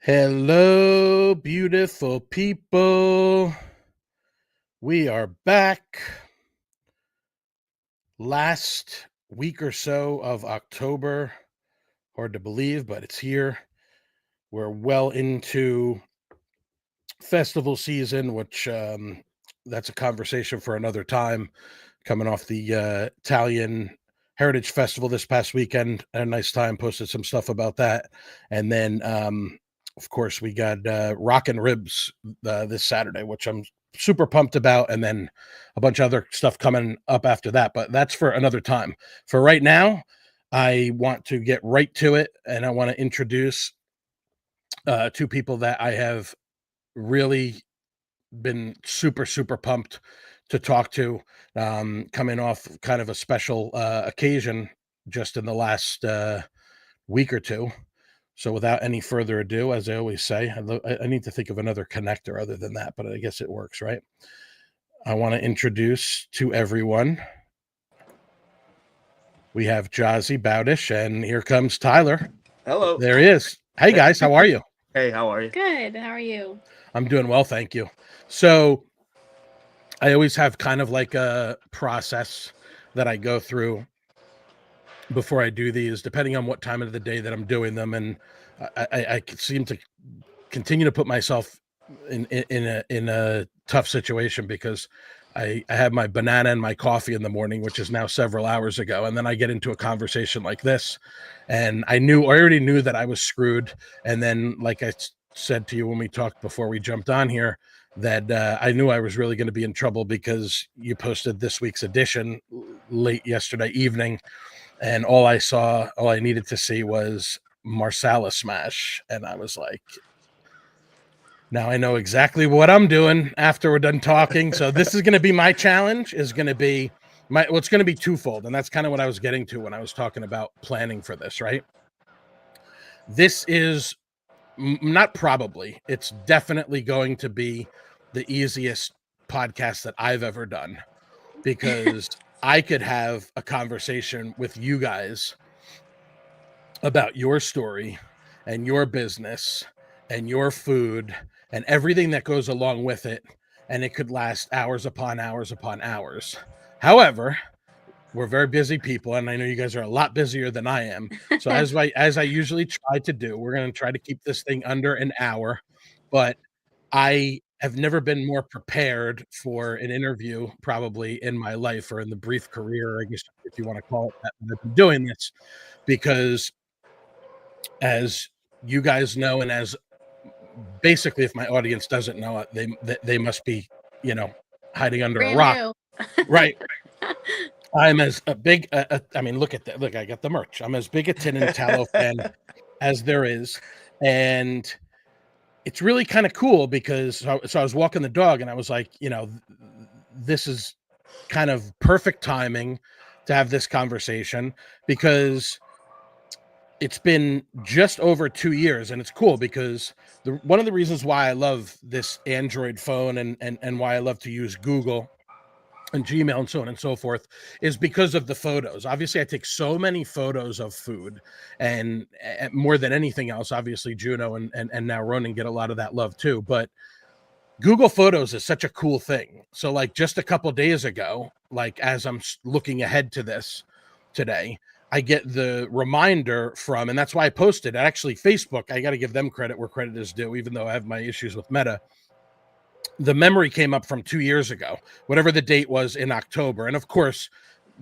Hello, beautiful people. We are back. Last week or so of October. Hard to believe, but it's here. We're well into festival season, which that's a conversation for another time. Coming off the Italian Heritage Festival this past weekend, a nice time, posted some stuff about that. And then of course, we got Rockin' Ribs this Saturday, which I'm super pumped about, and then a bunch of other stuff coming up after that. But that's for another time. For right now, I want to get right to it, and I want to introduce two people that I have really been super, super pumped to talk to, coming off kind of a special occasion just in the last week or two. So without any further ado, as I always say, I need to think of another connector other than that, but I guess it works, right? I want to introduce to everyone. We have Josi, Bowdish, and here comes Tyler. Hello. There he is. Hey guys, how are you? Hey, how are you? Good. How are you? I'm doing well, thank you. So I always have kind of like a process that I go through before I do these, depending on what time of the day that I'm doing them. And I seem to continue to put myself in a tough situation because I have my banana and my coffee in the morning, which is now several hours ago. And then I get into a conversation like this, and I already knew that I was screwed. And then, like I said to you when we talked before we jumped on here, that I knew I was really going to be in trouble because you posted this week's edition late yesterday evening, and all I needed to see was Marsala smash, and I was like, now I know exactly what I'm doing after we're done talking. So this is going to be my challenge. It's going to be twofold, and that's kind of what I was getting to when I was talking about planning for this, right? This is not probably, it's definitely going to be the easiest podcast that I've ever done, because I could have a conversation with you guys about your story and your business and your food and everything that goes along with it, and it could last hours upon hours upon hours. However, we're very busy people, and I know you guys are a lot busier than I am. So as I usually try to do, we're going to try to keep this thing under an hour. But I have never been more prepared for an interview probably in my life, or in the brief career, I guess, if you want to call it that, I've been doing this, because as you guys know, and as basically, if my audience doesn't know it, they must be, hiding under a rock. Right. I'm as a big, I mean, look at that. Look, I got the merch. I'm as big a Tin Tallow fan as there is. And it's really kind of cool because so I was walking the dog, and I was like, this is kind of perfect timing to have this conversation, because it's been just over 2 years, and it's cool because one of the reasons why I love this Android phone and why I love to use Google and Gmail and so on and so forth is because of the photos. Obviously, I take so many photos of food, and more than anything else, obviously Juno and now Ronan get a lot of that love too. But Google Photos is such a cool thing. So like just a couple days ago, like as I'm looking ahead to this today, I get the reminder from, and that's why I posted actually Facebook. I got to give them credit where credit is due, even though I have my issues with Meta. The memory came up from 2 years ago, whatever the date was in October. And of course,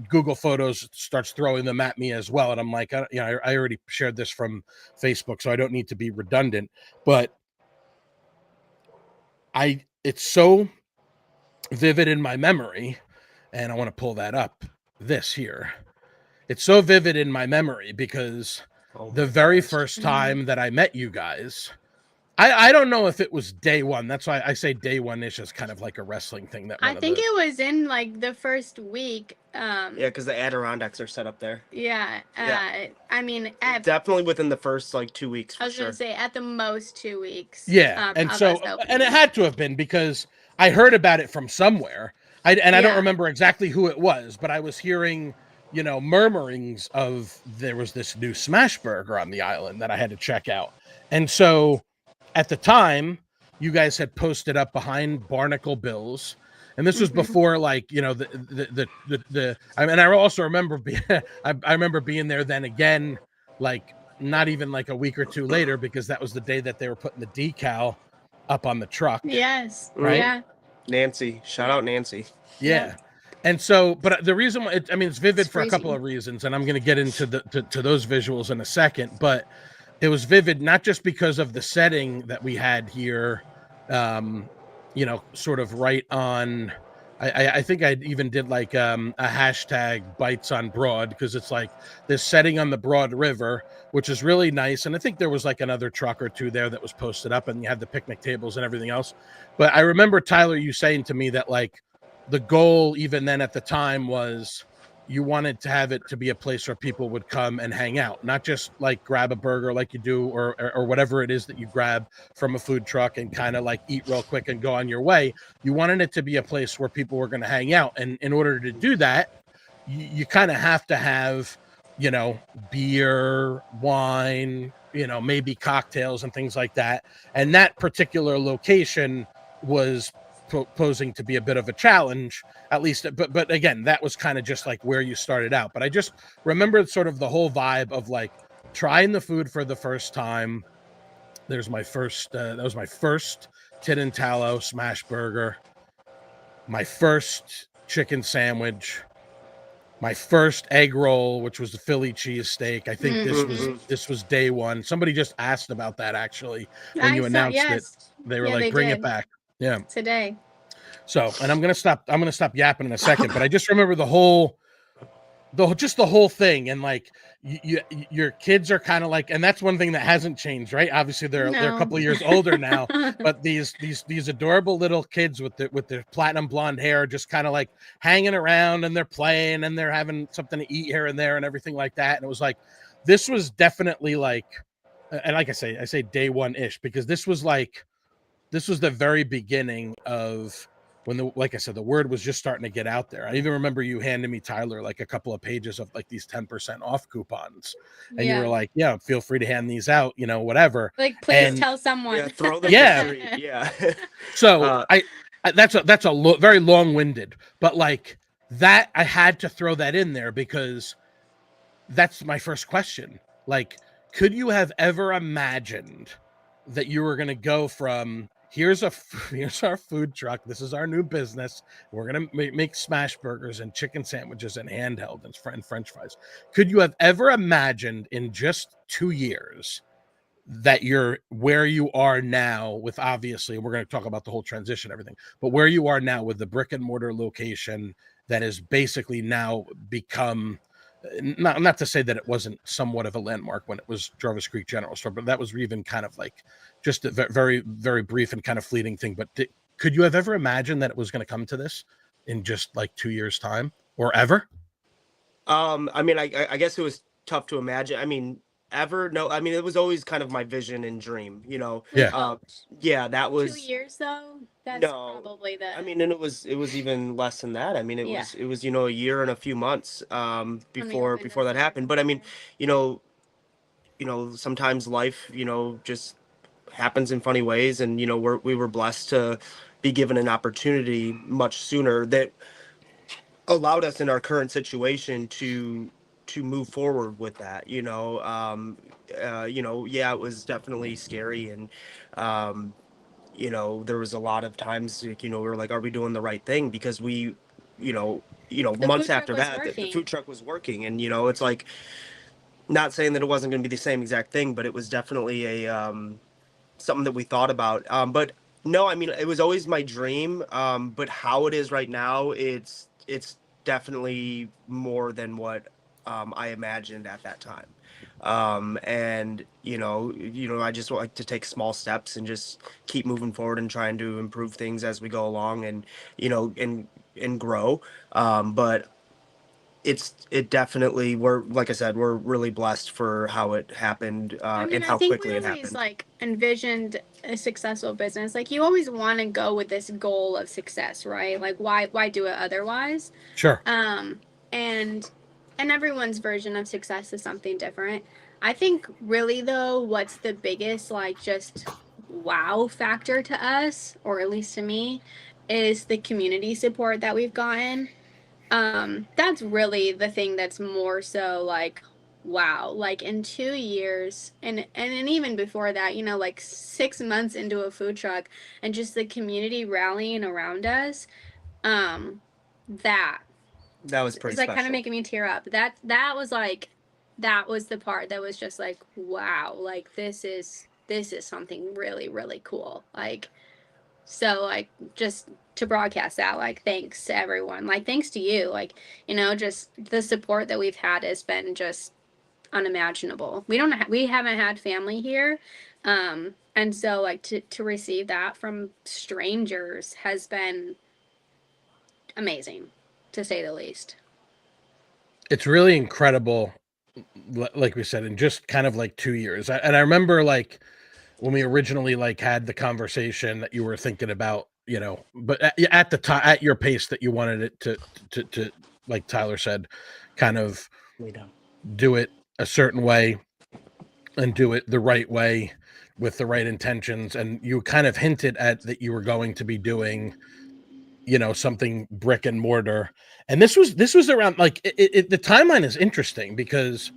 Google Photos starts throwing them at me as well. And I'm like, I already shared this from Facebook, so I don't need to be redundant. But it's so vivid in my memory, and I want to pull that up. This here. It's so vivid in my memory because the very first time that I met you guys, I don't know if it was day one. That's why I say day one-ish is kind of like a wrestling thing. That I one of think the it was in like the first week. Yeah, because the Adirondacks are set up there. Yeah. Yeah. I mean, Definitely within the first like 2 weeks for I was sure. gonna say at the most 2 weeks. yeah, and Of us so opening. and it had to have been because I heard about it from somewhere. I don't Yeah. remember exactly who it was, but I was hearing murmurings of there was this new smash burger on the island that I had to check out, and so at the time you guys had posted up behind Barnacle Bills. And this was before, like, I mean, I also remember I remember being there then again, like not even like a week or two later, because that was the day that they were putting the decal up on the truck. Yes. Right. Yeah. Nancy, shout out Nancy. Yeah. Yep. And so, but the reason why I mean, it's vivid It's for a couple crazy. of reasons, and I'm going to get into to those visuals in a second. But it was vivid not just because of the setting that we had here, sort of right on. I think I even did like a hashtag bites on Broad, because it's like this setting on the Broad River, which is really nice. And I think there was like another truck or two there that was posted up, and you had the picnic tables and everything else. But I remember, Tyler, you saying to me that like the goal even then at the time was you wanted to have it to be a place where people would come and hang out, not just like grab a burger like you do, or whatever it is that you grab from a food truck and kind of like eat real quick and go on your way. You wanted it to be a place where people were going to hang out. And in order to do that, you kind of have to have, beer, wine, maybe cocktails and things like that. And that particular location was posing to be a bit of a challenge, at least. But again, that was kind of just like where you started out. But I just remembered sort of the whole vibe of like trying the food for the first time. There's my first, that was my first Tin Tallow smash burger, my first chicken sandwich, my first egg roll, which was the Philly cheesesteak. I think this was day one. Somebody just asked about that actually when you announced it. They were like, "Bring it back." Yeah, today. So, and I'm gonna stop yapping in a second, but I just remember the whole thing, and like your kids are kind of like, and that's one thing that hasn't changed, right? Obviously, they're a couple of years older now, but these adorable little kids with their platinum blonde hair, just kind of like hanging around, and they're playing, and they're having something to eat here and there, and everything like that. And it was like, this was definitely like, and like I say day one-ish, because this was the very beginning of when like I said, the word was just starting to get out there. I even remember you handing me, Tyler, like a couple of pages of like these 10% off coupons. And you were like, yeah, feel free to hand these out, whatever. Like, please tell someone. Yeah, throw them yeah. So that's very long-winded, but like that, I had to throw that in there because that's my first question. Like, could you have ever imagined that you were going to go from here's our food truck, this is our new business, we're going to make smash burgers and chicken sandwiches and handheld and french fries? Could you have ever imagined in just 2 years that you're where you are now with, obviously, we're going to talk about the whole transition, everything, but where you are now with the brick and mortar location that has basically now become, not to say that it wasn't somewhat of a landmark when it was Jarvis Creek General Store, but that was even kind of like just a very, very brief and kind of fleeting thing. But could you have ever imagined that it was going to come to this in just like 2 years' time, or ever? I mean, I guess it was tough to imagine. I mean, ever? No, I mean, it was always kind of my vision and dream, Yeah. Yeah, that was 2 years though. That's no, probably the. I mean, and it was even less than that. I mean, it was a year and a few months before that happened. But I mean, you know, sometimes life, just happens in funny ways, and we were blessed to be given an opportunity much sooner that allowed us in our current situation to move forward with that. Yeah, it was definitely scary, and there was a lot of times, like, we were like, are we doing the right thing? Because months after that, the food truck was working, and it's like, not saying that it wasn't going to be the same exact thing, but it was definitely a something that we thought about. But no, I mean, it was always my dream. But how it is right now, it's definitely more than what I imagined at that time. And I just like to take small steps and just keep moving forward and trying to improve things as we go along, and and grow. But it definitely, we're, like I said, we're really blessed for how it happened, I mean, and I how think we quickly it always happened. like envisioned a successful business. Like you always want to go with this goal of success, right? Like why do it otherwise? Sure. Um and everyone's version of success is something different. I think really though, what's the biggest like just wow factor to us, or at least to me, is the community support that we've gotten. That's really the thing that's more so like wow, like in 2 years, and even before that, like 6 months into a food truck, and just the community rallying around us. That That was is pretty like kind of special. making me tear up. That was like, that was the part that was just like wow, like this is something really really cool. Like, so like just to broadcast that, like thanks to everyone, like thanks to you, like just the support that we've had has been just unimaginable. We haven't had family here, and so like to receive that from strangers has been amazing, to say the least. It's really incredible, like we said, in just kind of like 2 years. And I remember like when we originally like had the conversation that you were thinking about, but at the time, at your pace that you wanted it to like Tyler said, kind of do it a certain way and do it the right way with the right intentions. And you kind of hinted at that you were going to be doing, something brick and mortar. And this was around like the timeline is interesting because,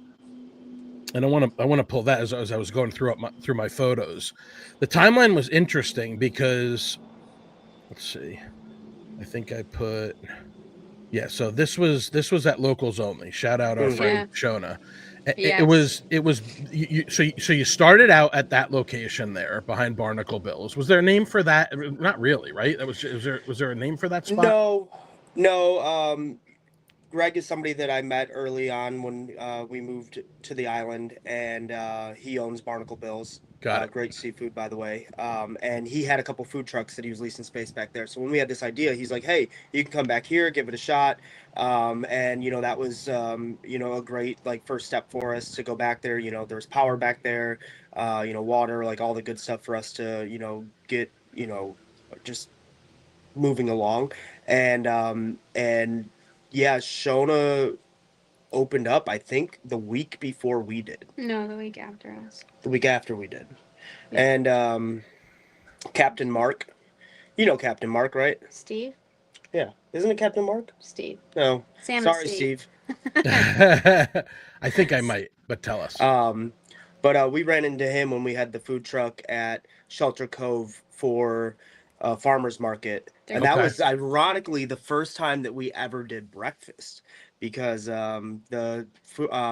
and I want to pull that as I was going through my photos. The timeline was interesting because, let's see, I think I put, yeah. So this was at Locals Only. Shout out our Hmm. friend Yeah. Shona. It Yes. was so you started out at that location there behind Barnacle Bills. Was there a name for that? Not really, right? That was there a name for that spot? No, no. Greg is somebody that I met early on when we moved to the island, and he owns Barnacle Bills. Got it. Great seafood, by the way. And he had a couple food trucks that he was leasing space back there. So when we had this idea, he's like, "Hey, you can come back here, give it a shot." And that was a great like first step for us to go back there. There's power back there, water, like all the good stuff for us to get just moving along. And yeah, Shona opened up, I think, the week before we did. No, the week after us. The week after we did. Yeah. And Captain Mark. You know Captain Mark, right? Steve. Yeah. Isn't it Captain Mark? Steve. No. Sam and Sorry, Steve. Steve. I think I might, but tell us. But we ran into him when we had the food truck at Shelter Cove for farmers market, and that Okay. was ironically the first time that we ever did breakfast, because the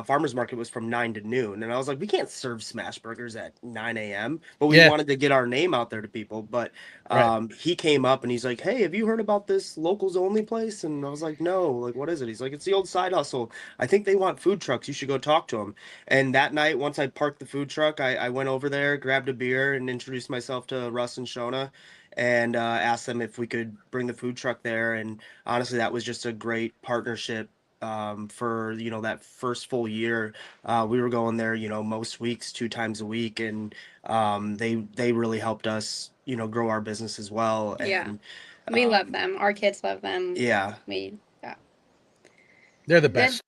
farmers market was from 9 to noon, and I was like, we can't serve smash burgers at 9 a.m., but we Yeah. wanted to get our name out there to people. But Right. he came up and he's like, "Hey, have you heard about this locals only place?" And I was like, "No, like what is it?" He's like, "It's the old side hustle. I think they want food trucks. You should go talk to them." And that night, once I parked the food truck, I went over there, grabbed a beer, and introduced myself to Russ and Shona, and asked them if we could bring the food truck there. And honestly, that was just a great partnership. For that first full year, we were going there, most weeks, 2 times a week, and they really helped us, grow our business as well. Yeah. And We love them. Our kids love them. yeah, Yeah. They're the That, best.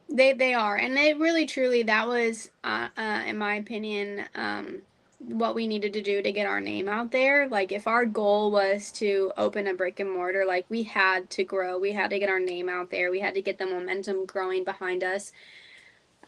that they are, and they really truly, that was in my opinion, what we needed to do to get our name out there. Like if our goal was to open a brick and mortar, like we had to grow, we had to get our name out there, we had to get the momentum growing behind us.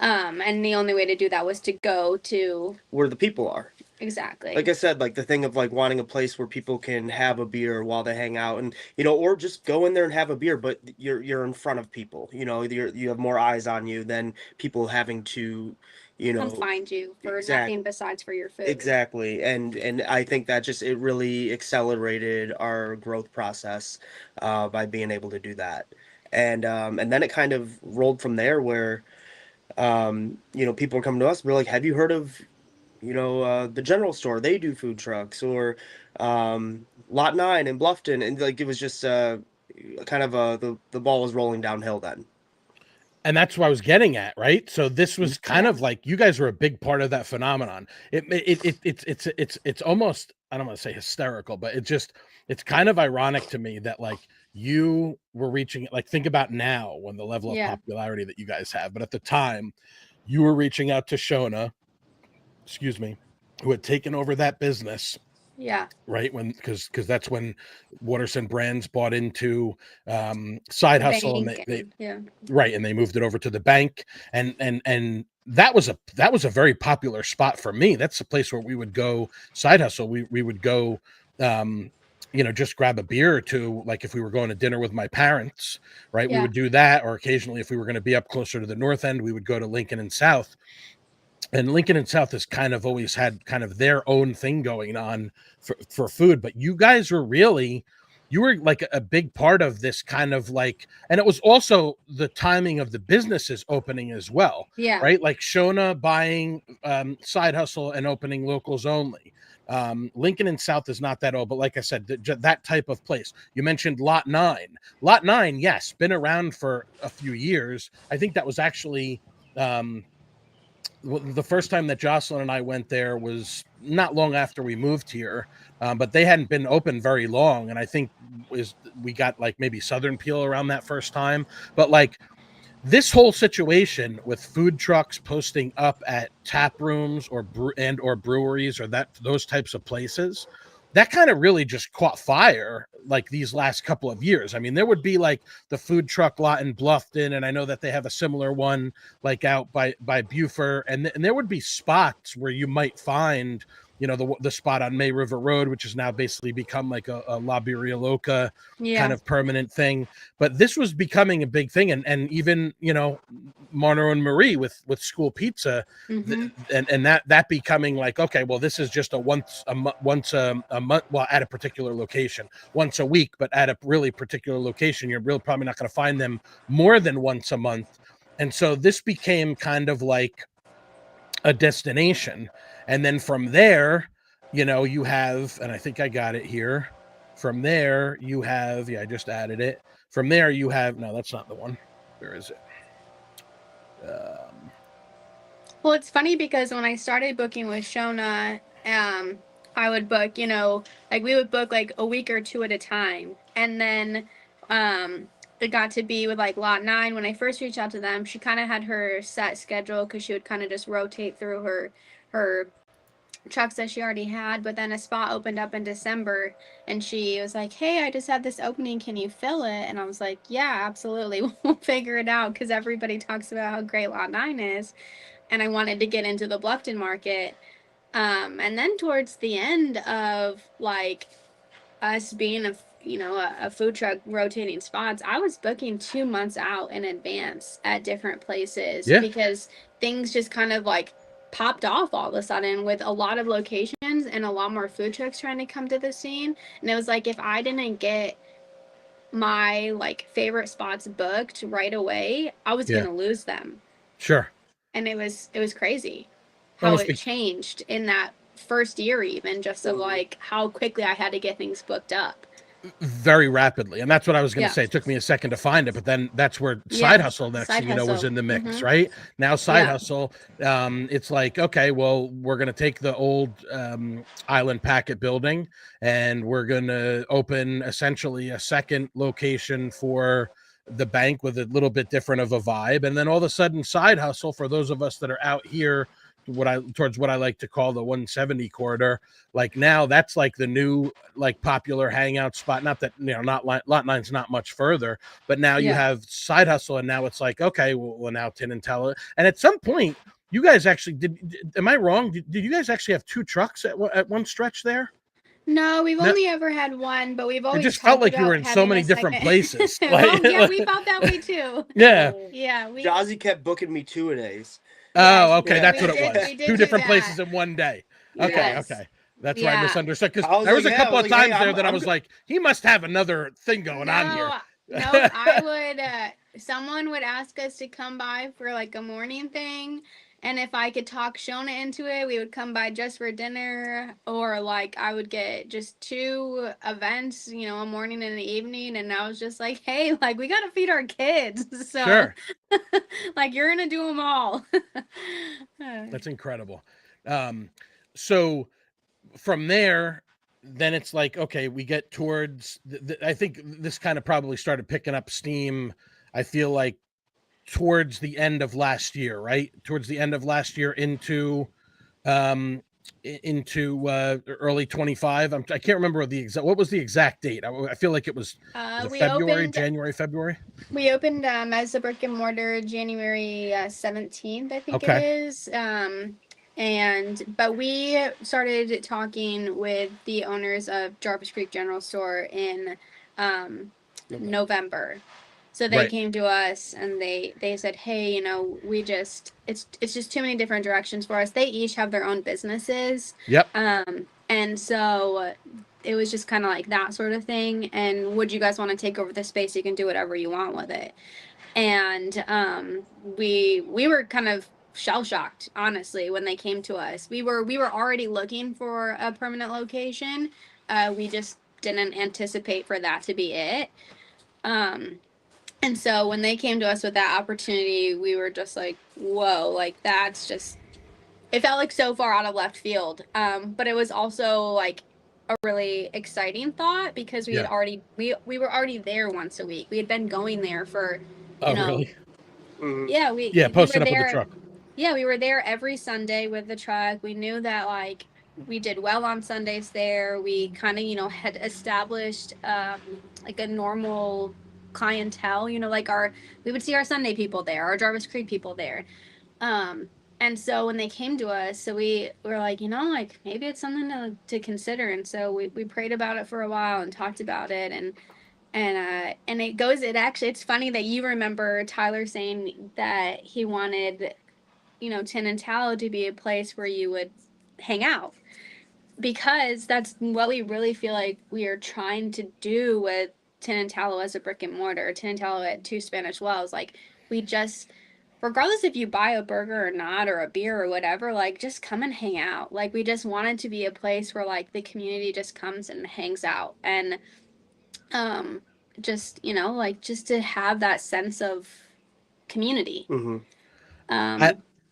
And the only way to do that was to go to where the people are. exactly. Like I said, like the thing of like wanting a place where people can have a beer while they hang out, and or just go in there and have a beer, but you're in front of people. You have more eyes on you than people having to, Come find you for exact nothing besides for your food. exactly. And I think that just it really accelerated our growth process by being able to do that. And then it kind of rolled from there where People are coming to us. We're like, have you heard of, the general store? They do food trucks, or Lot 9 in Bluffton, and like it was just kind of the ball was rolling downhill then. And that's what I was getting at, right? So this was kind of like you guys were a big part of that phenomenon. It's almost, I don't want to say hysterical, but it's kind of ironic to me that like you were reaching, like think about now when the level of popularity that you guys have, but at the time you were reaching out to Shona, excuse me, who had taken over that business. Yeah. Right. Because that's when Waterson Brands bought into Side Hustle, and they right, and they moved it over to the bank, and that was a very popular spot for me. That's the place where we would go. Side Hustle, we would go, just grab a beer or two, like if we were going to dinner with my parents, right? We would do that, or occasionally if we were going to be up closer to the north end, we would go to Lincoln and South. And Lincoln and South has kind of always had kind of their own thing going on for food, but you guys were you were like a big part of this kind of like, and it was also the timing of the businesses opening as well. Yeah. Right. Like Shona buying Side Hustle and opening Locals Only. Lincoln and South is not that old, but like I said, that type of place. You mentioned Lot 9. Lot 9, yes, been around for a few years. I think that was actually the first time that Jocelyn and I went there was not long after we moved here, but they hadn't been open very long. And I think we got like maybe Southern Peel around that first time. But like this whole situation with food trucks posting up at tap rooms or breweries or those types of places, that kind of really just caught fire like these last couple of years. I mean, there would be like the food truck lot in Bluffton, and I know that they have a similar one like out by Buford, and there would be spots where you might find, the spot on May River Road, which has now basically become like a La Birria Loca kind of permanent thing. But this was becoming a big thing, and even Marno and Marie with School Pizza, and that becoming like, okay, well, this is just a once a month, well, at a particular location, once a week, but at a really particular location, you're really probably not going to find them more than once a month. And so this became kind of like a destination. And then from there, you have, and I think I got it here. From there, you have, I just added it. From there, you have, no, that's not the one. Where is it? Well, it's funny because when I started booking with Shona, I would book, like we would book like a week or two at a time. And then it got to be with like Lot 9. When I first reached out to them, she kind of had her set schedule because she would kind of just rotate through her trucks that she already had. But then a spot opened up in December and she was like, hey, I just had this opening, can you fill it? And I was like, yeah, absolutely, we'll figure it out, because everybody talks about how great Lot 9 is, and I wanted to get into the Bluffton market. And then towards the end of like us being a food truck rotating spots, I was booking 2 months out in advance at different places because things just kind of like popped off all of a sudden with a lot of locations and a lot more food trucks trying to come to the scene. And it was like, if I didn't get my like favorite spots booked right away, I was gonna lose them. Sure. And it was crazy how it changed in that first year, even just of like how quickly I had to get things booked up. Very rapidly. And that's what I was going to say. It took me a second to find it, but then that's where Side Hustle next thing you know was in the mix, right? Now Side Hustle, it's like, okay, well, we're going to take the old Island Packet building and we're going to open essentially a second location for the bank with a little bit different of a vibe. And then all of a sudden Side Hustle, for those of us that are out here towards what I like to call the 170 corridor, like now that's like the new like popular hangout spot. Not that not Lot 9's not much further, but now you have Side Hustle, and now it's like, okay, well now Tin Tallow. And at some point, you guys actually did. Am I wrong? Did you guys actually have 2 trucks at one stretch there? No, we've only ever had one, but we've always. It just felt like you were in so many different places. Like, we felt that way too. Yeah. Jazzy kept booking me 2-a-days. Oh, okay, that's what it was. 2 different places in one day. Okay, okay. That's why I misunderstood. Because there was a couple of times there that I was like, he must have another thing going on here. Nope, I would, someone would ask us to come by for like a morning thing. And if I could talk Shona into it, we would come by just for dinner. Or like I would get just 2 events, a morning and an evening. And I was just like, hey, like we got to feed our kids. So Sure. like you're going to do them all. That's incredible. So from there, then it's like, okay, we get towards, I think this kind of probably started picking up steam. I feel like towards the end of last year, right? Towards the end of last year um, into early 25. I can't remember what was the exact date. I feel like it was February, January, February. We opened as a brick and mortar January 17th, I think Okay. it is. But we started talking with the owners of Jarvis Creek General Store in November. So they came to us and they said, hey, it's just too many different directions for us. They each have their own businesses. Yep. And so it was just kind of like that sort of thing. And would you guys want to take over the space? You can do whatever you want with it. And we were kind of shell shocked, honestly, when they came to us. We were already looking for a permanent location. We just didn't anticipate for that to be it. And so when they came to us with that opportunity, we were just like, whoa, like that's just, it felt like so far out of left field. But it was also like a really exciting thought because we had already, we were already there once a week. We had been going there for, really? Yeah, posting we up were there, with the truck. Yeah, we were there every Sunday with the truck. We knew that like we did well on Sundays there. We kind of, had established like a normal clientele, like we would see our Sunday people there, our Jarvis Creek people there. And so when they came to us, so we were like, like maybe it's something to consider. And so we prayed about it for a while and talked about it. And it's funny that you remember Tyler saying that he wanted, Tin Tallow to be a place where you would hang out, because that's what we really feel like we are trying to do with Tin Tallow as a brick and mortar, Tin Tallow at 2 Spanish Wells. Like we just, regardless if you buy a burger or not, or a beer or whatever, like just come and hang out. Like we just wanted to be a place where like the community just comes and hangs out. And just like just to have that sense of community.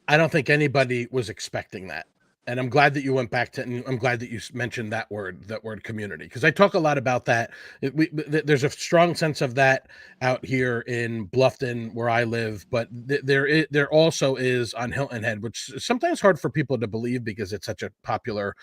I don't think anybody was expecting that. And I'm glad that you went back to, and I'm glad that you mentioned that word community, because I talk a lot about that. There's a strong sense of that out here in Bluffton where I live, but there also is on Hilton Head, which is sometimes hard for people to believe because it's such a popular,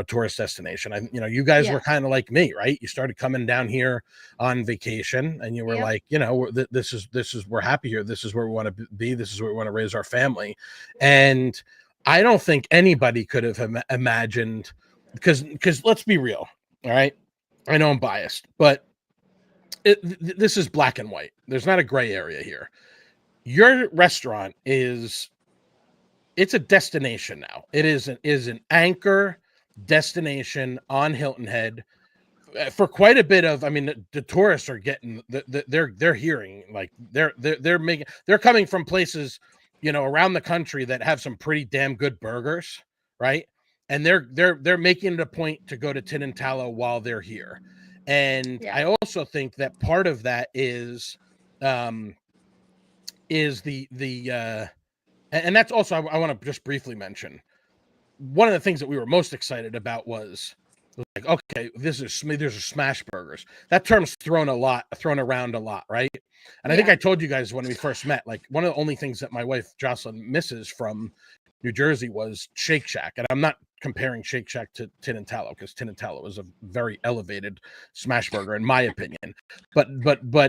tourist destination. You guys were kind of like me, right? You started coming down here on vacation and you were like, this is, we're happy here. This is where we want to be. This is where we want to raise our family. And I don't think anybody could have imagined, because let's be real, all right? I know I'm biased, but this is black and white. There's not a gray area here. Your restaurant it's a destination now. It is an anchor destination on Hilton Head for quite a bit of. I mean, the tourists are getting they're hearing, like they're coming from places around the country that have some pretty damn good burgers, right? And they're making it a point to go to Tin Tallow while they're here. And I also think that part of that is the and that's also, I want to just briefly mention, one of the things that we were most excited about was like, okay, these are smashburgers. That term's thrown around a lot, right? And I think I told you guys when we first met, like one of the only things that my wife Jocelyn misses from New Jersey was Shake Shack. And I'm not comparing Shake Shack to Tin Tallow, because Tin Tallow is a very elevated smash burger in my opinion. But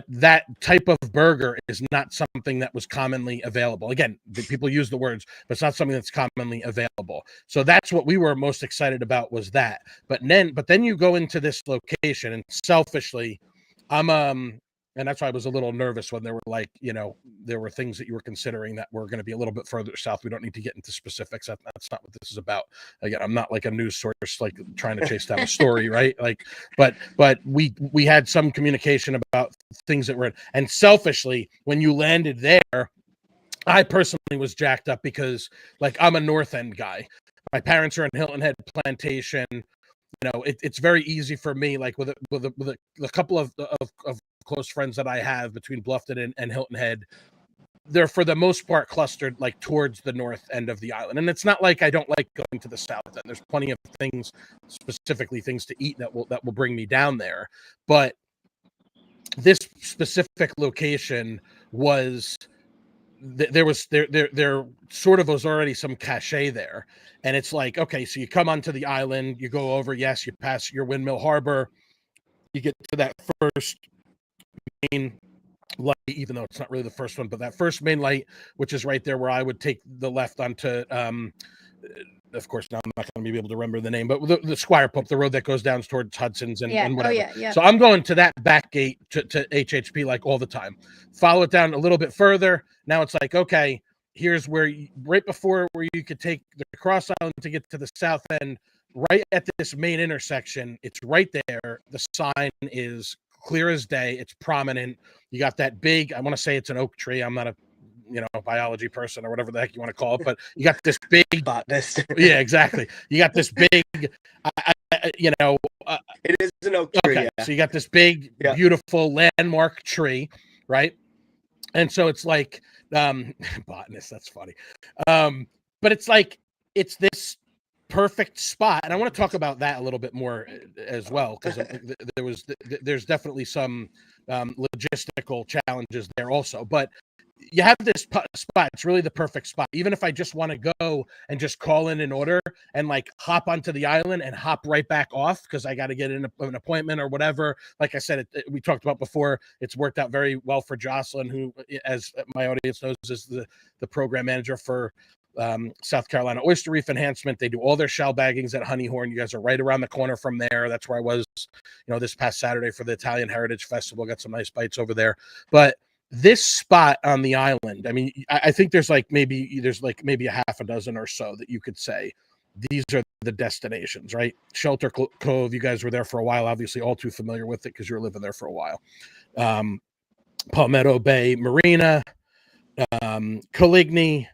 that type of burger is not something that was commonly available. Again, people use the words, but it's not something that's commonly available. So that's what we were most excited about, was that. But then you go into this location, and selfishly, I'm And that's why I was a little nervous when there were like, there were things that you were considering that were going to be a little bit further south. We don't need to get into specifics. That's not what this is about. Again, I'm not like a news source, like trying to chase down a story, right? Like, but we had some communication about things that were, and selfishly, when you landed there, I personally was jacked up because like I'm a North End guy. My parents are in Hilton Head Plantation. It's very easy for me, like with a couple of close friends that I have between Bluffton and Hilton Head. They're for the most part clustered like towards the north end of the island. And it's not like I don't like going to the south end. There's plenty of things, specifically things to eat that will bring me down there. But this specific location was there sort of was already some cachet there. And it's like, okay, so you come onto the island, you go over, yes, you pass your Windmill Harbor, you get to that first main light, even though it's not really the first one, but that first main light, which is right there where I would take the left onto of course now I'm not going to be able to remember the name, but the Squire Pope, the road that goes down towards Hudson's and whatever. So I'm going to that back gate to HHP like all the time. Follow it down a little bit further. Now it's like, okay, here's where right before where you could take the cross island to get to the south end, right at this main intersection. It's right there. The sign is clear as day. It's prominent. You got that big, I want to say it's an oak tree. I'm not a biology person or whatever the heck you want to call it, but you got this big botanist. Yeah, exactly. You got this big, it is an oak tree. Okay, yeah. So you got this big, beautiful landmark tree, right? And so it's like, botanist, that's funny. But it's like, it's this perfect spot. And I want to talk about that a little bit more as well, because there's definitely some logistical challenges there also. But you have this spot. It's really the perfect spot. Even if I just want to go and just call in an order and like hop onto the island and hop right back off because I got to get in an appointment or whatever. Like I said, we talked about before, it's worked out very well for Jocelyn, who, as my audience knows, is the program manager for South Carolina Oyster Reef Enhancement. They do all their shell baggings at Honeyhorn. You guys are right around the corner from there. That's where I was, this past Saturday for the Italian Heritage Festival. Got some nice bites over there. But this spot on the island, I mean, I think there's maybe a half a dozen or so that you could say these are the destinations, right? Shelter Cove, you guys were there for a while, obviously all too familiar with it because you were living there for a while. Palmetto Bay Marina, Coligny,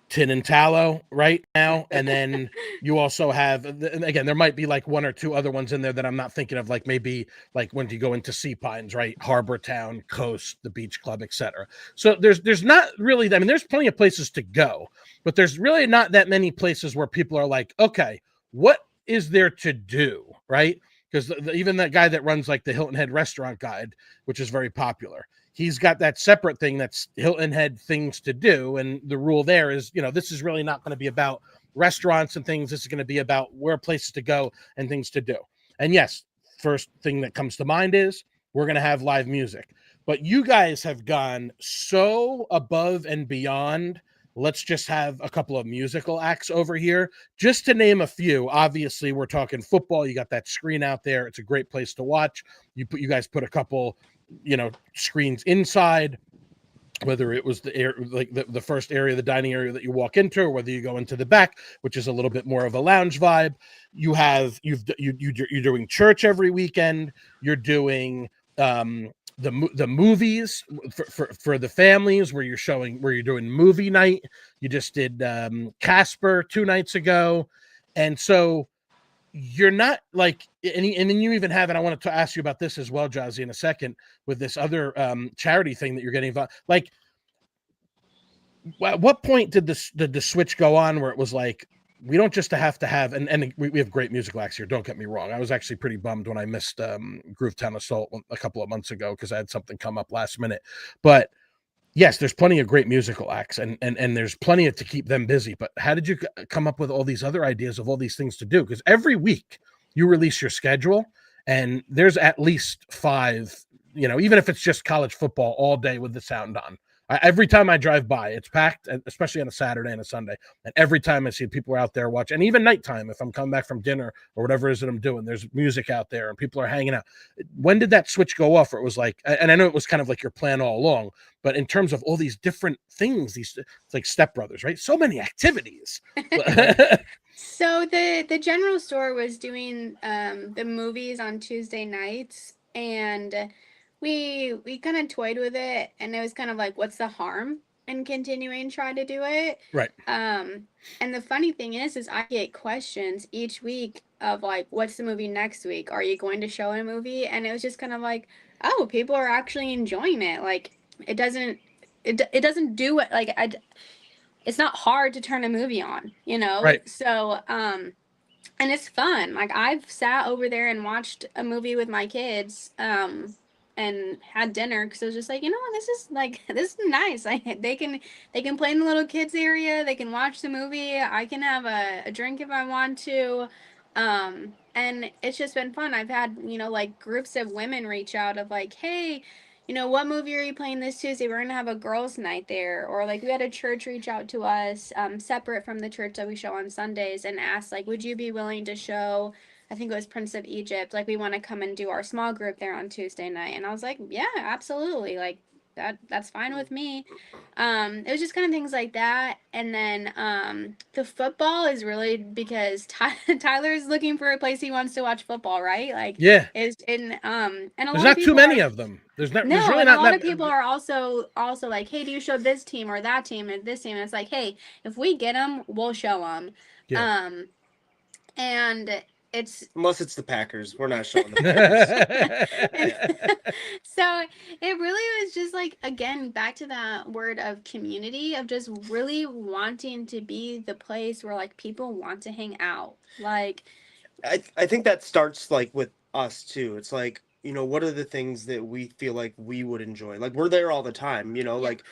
Tin Tallow right now. And then you also have, again, there might be like one or two other ones in there that I'm not thinking of, like maybe like when you go into Sea Pines, right? Harbor Town, Coast, the Beach Club, etc. So there's not really, I mean, there's plenty of places to go, but there's really not that many places where people are like, okay, what is there to do, right? Because even that guy that runs like the Hilton Head Restaurant Guide, which is very popular, he's got that separate thing that's Hilton Head things to do. And the rule there is, this is really not going to be about restaurants and things. This is going to be about where places to go and things to do. And yes, first thing that comes to mind is we're going to have live music. But you guys have gone so above and beyond. Let's just have a couple of musical acts over here. Just to name a few, obviously we're talking football. You got that screen out there. It's a great place to watch. You guys put a couple screens inside, whether it was the first area, the dining area that you walk into, or whether you go into the back, which is a little bit more of a lounge vibe. You're doing church every weekend. You're doing the movies for the families where you're doing movie night. You just did Casper 2 nights ago. And so you're not like, and then you even have, and I wanted to ask you about this as well, Josi, in a second, with this other charity thing that you're getting involved. Like, at what point did the switch go on where it was like, we don't just have to have, and we have great musical acts here, don't get me wrong. I was actually pretty bummed when I missed Groovetown Assault a couple of months ago because I had something come up last minute. But yes, there's plenty of great musical acts and there's plenty to keep them busy. But how did you come up with all these other ideas of all these things to do? Because every week you release your schedule and there's at least 5, even if it's just college football all day with the sound on, Every time I drive by, it's packed, especially on a Saturday and a Sunday. And every time I see people are out there watching, and even nighttime, if I'm coming back from dinner or whatever it is that I'm doing, there's music out there and people are hanging out. When did that switch go off? Or it was like, and I know it was kind of like your plan all along, but in terms of all these different things, it's like Step Brothers, right? So many activities. So the general store was doing the movies on Tuesday nights, and we kind of toyed with it, and it was kind of like, what's the harm in continuing to try to do it? Right. And the funny thing is I get questions each week of like, what's the movie next week? Are you going to show a movie? And it was just kind of like, oh, people are actually enjoying it. Like, it doesn't do it like it's not hard to turn a movie on, you know? Right. So, and it's fun. Like, I've sat over there and watched a movie with my kids, and had dinner because it was just like, you know what, this is nice. Like, they can play in the little kids area, they can watch the movie, I can have a drink if I want to. And it's just been fun. I've had, like, groups of women reach out of like, hey, what movie are you playing this Tuesday? We're gonna have a girls' night there. Or like, we had a church reach out to us, separate from the church that we show on Sundays, and ask like, would you be willing to show, I think it was Prince of Egypt, like, we want to come and do our small group there on Tuesday night. And I was like, yeah, absolutely. Like, that's fine with me. It was just kind of things like that. And then the football is really because Tyler's looking for a place he wants to watch football, right? Like, yeah, is in and a there's lot of not too people many are, of them. There's not. no, There's really and not a lot that. of people are also like, hey, do you show this team or that team and this team? And it's like, hey, if we get them, we'll show them. Yeah. And it's unless it's the Packers, we're not showing the Packers. So it really was just like, again, back to that word of community, of just really wanting to be the place where like people want to hang out. Like, I think that starts like with us too. It's like, what are the things that we feel like we would enjoy? Like, we're there all the time, Yeah. like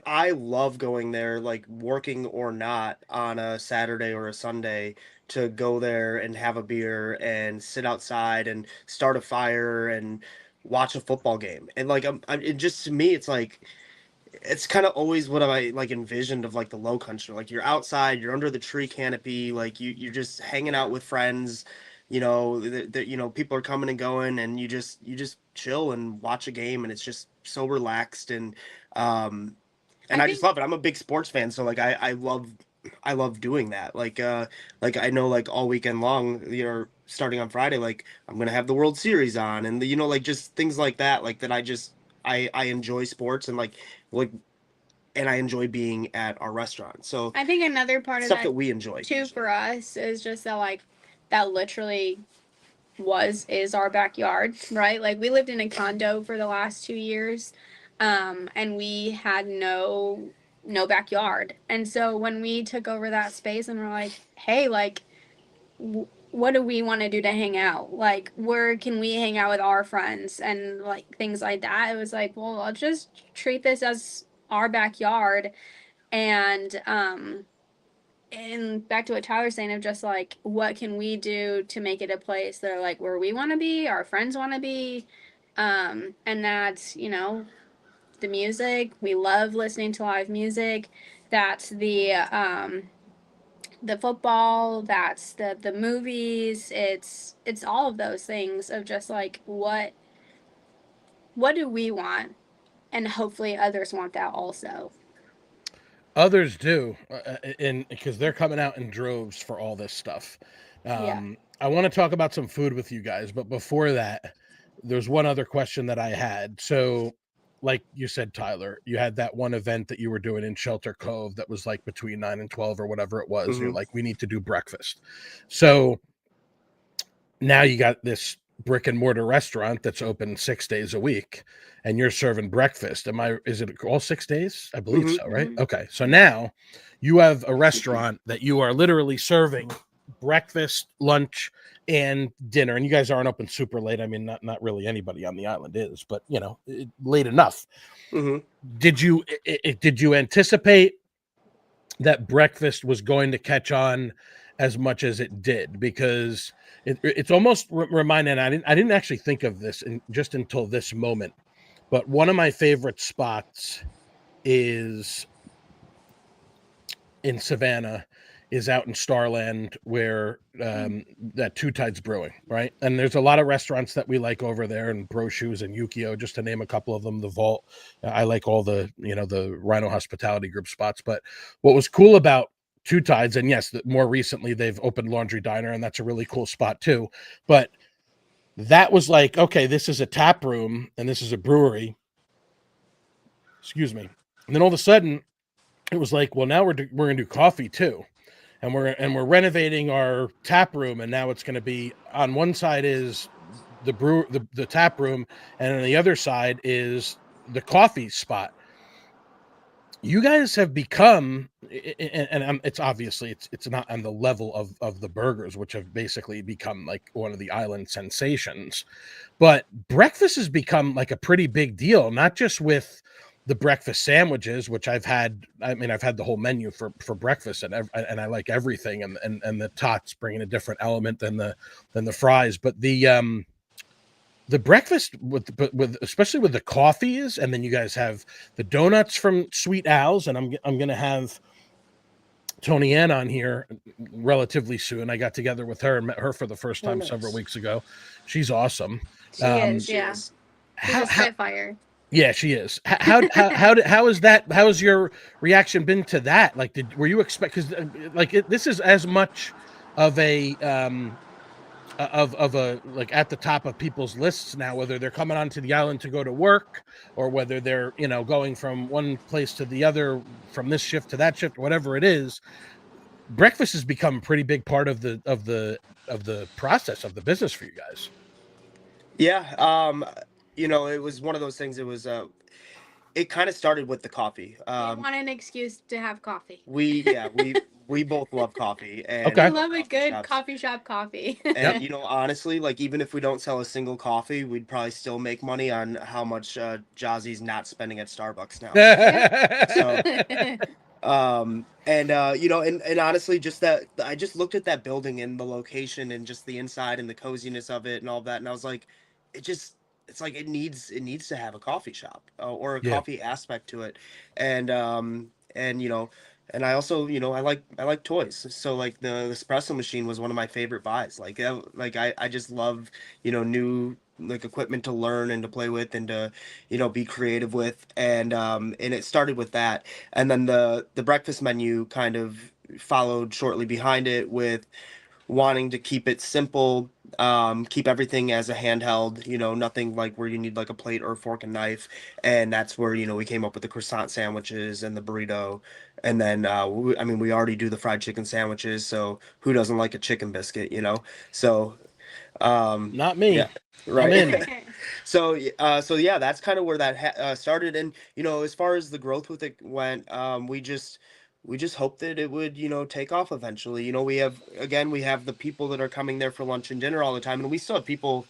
I love going there, like working or not, on a Saturday or a Sunday, to go there and have a beer and sit outside and start a fire and watch a football game. And like, it just, to me, it's like, it's kind of always what I like envisioned of like the low country. Like, you're outside, you're under the tree canopy, like you're just hanging out with friends. People are coming and going, and you just chill and watch a game, and it's just so relaxed. And I just love it. I'm a big sports fan, so like I love doing that. Like I know, like, all weekend long, you're starting on Friday, like I'm gonna have the World Series on, and like just things like that, like that. I enjoy sports, and like and I enjoy being at our restaurant. So I think another part of stuff that that we enjoy too usually. for us is just that, like, that literally is our backyard, right? Like, we lived in a condo for the last 2 years, and we had no backyard. And so when we took over that space and we're like, hey, like, what do we want to do to hang out? Like, where can we hang out with our friends and like things like that? It was like, well, I'll just treat this as our backyard. And back to what Tyler's saying, of just like, what can we do to make it a place that are like where we want to be, our friends want to be. And that's, the music. We love listening to live music. That's the football, that's the movies. It's all of those things of just like, what do we want, and hopefully others want that also. Others do, and because they're coming out in droves for all this stuff. Yeah. I want to talk about some food with you guys, but before that, there's one other question that I had. So, like you said, Tyler, you had that one event that you were doing in Shelter Cove that was like between 9 and 12 or whatever it was. Mm-hmm. You're like, we need to do breakfast. So now you got this brick and mortar restaurant that's open 6 days a week, and you're serving breakfast. Is it all 6 days? I believe Mm-hmm. so, right? Mm-hmm. Okay. So now you have a restaurant that you are literally serving breakfast, lunch, and dinner. And you guys aren't open super late. I mean, not really anybody on the island is, but late enough. Mm-hmm. Did you anticipate that breakfast was going to catch on as much as it did? Because it's almost reminding. I didn't actually think of this just until this moment, but one of my favorite spots is in Savannah, is out in Starland, where that Two Tides Brewing, right? And there's a lot of restaurants that we like over there, and Bro Shoes and Yukio, just to name a couple of them. The Vault, I like all the the Rhino Hospitality Group spots. But what was cool about Two Tides, and yes, more recently they've opened Laundry Diner, and that's a really cool spot too. But that was like, okay, this is a tap room and this is a brewery. Excuse me. And then all of a sudden, it was like, well, now we're gonna do coffee too, and we're renovating our tap room, and now it's going to be, on one side is the tap room, and on the other side is the coffee spot. You guys have become, and it's obviously it's not on the level of the burgers, which have basically become like one of the island sensations, but breakfast has become like a pretty big deal, not just with the breakfast sandwiches, which I've had. I mean, I've had the whole menu for breakfast, and I like everything, and the tots bringing a different element than the fries, but the breakfast with especially with the coffees, and then you guys have the donuts from Sweet Al's, and I'm gonna have Tony Ann on here relatively soon. I got together with her and met her for the first time several weeks ago. She's awesome. She is, yeah. She's a spitfire. Yeah, she is. How is that? How has your reaction been to that? Like, were you expect, because this is as much of a of a, like, at the top of people's lists now, whether they're coming onto the island to go to work, or whether they're going from one place to the other, from this shift to that shift, whatever it is. Breakfast has become a pretty big part of the process of the business for you guys. Yeah, it was one of those things. It was it kind of started with the coffee. We want an excuse to have coffee. We both love coffee, and okay. We love a good coffee shop coffee. And honestly, like, even if we don't sell a single coffee, we'd probably still make money on how much Josi's not spending at Starbucks now. And honestly, just that, I just looked at that building and the location and just the inside and the coziness of it and all that, and I was like, it's like it needs to have a coffee shop, or a coffee aspect to it. And I also, I like toys. So like the espresso machine was one of my favorite buys. I just love, new, like, equipment to learn and to play with and to, be creative with. And it started with that. And then the breakfast menu kind of followed shortly behind it, with wanting to keep it simple, keep everything as a handheld, nothing like where you need like a plate or a fork and knife. And that's where, we came up with the croissant sandwiches and the burrito. And then, we already do the fried chicken sandwiches. So who doesn't like a chicken biscuit? So, not me. Yeah, right. I'm in. So yeah, that's kind of where that started. And, as far as the growth with it went, we just hope that it would, take off eventually. We have the people that are coming there for lunch and dinner all the time, and we still have people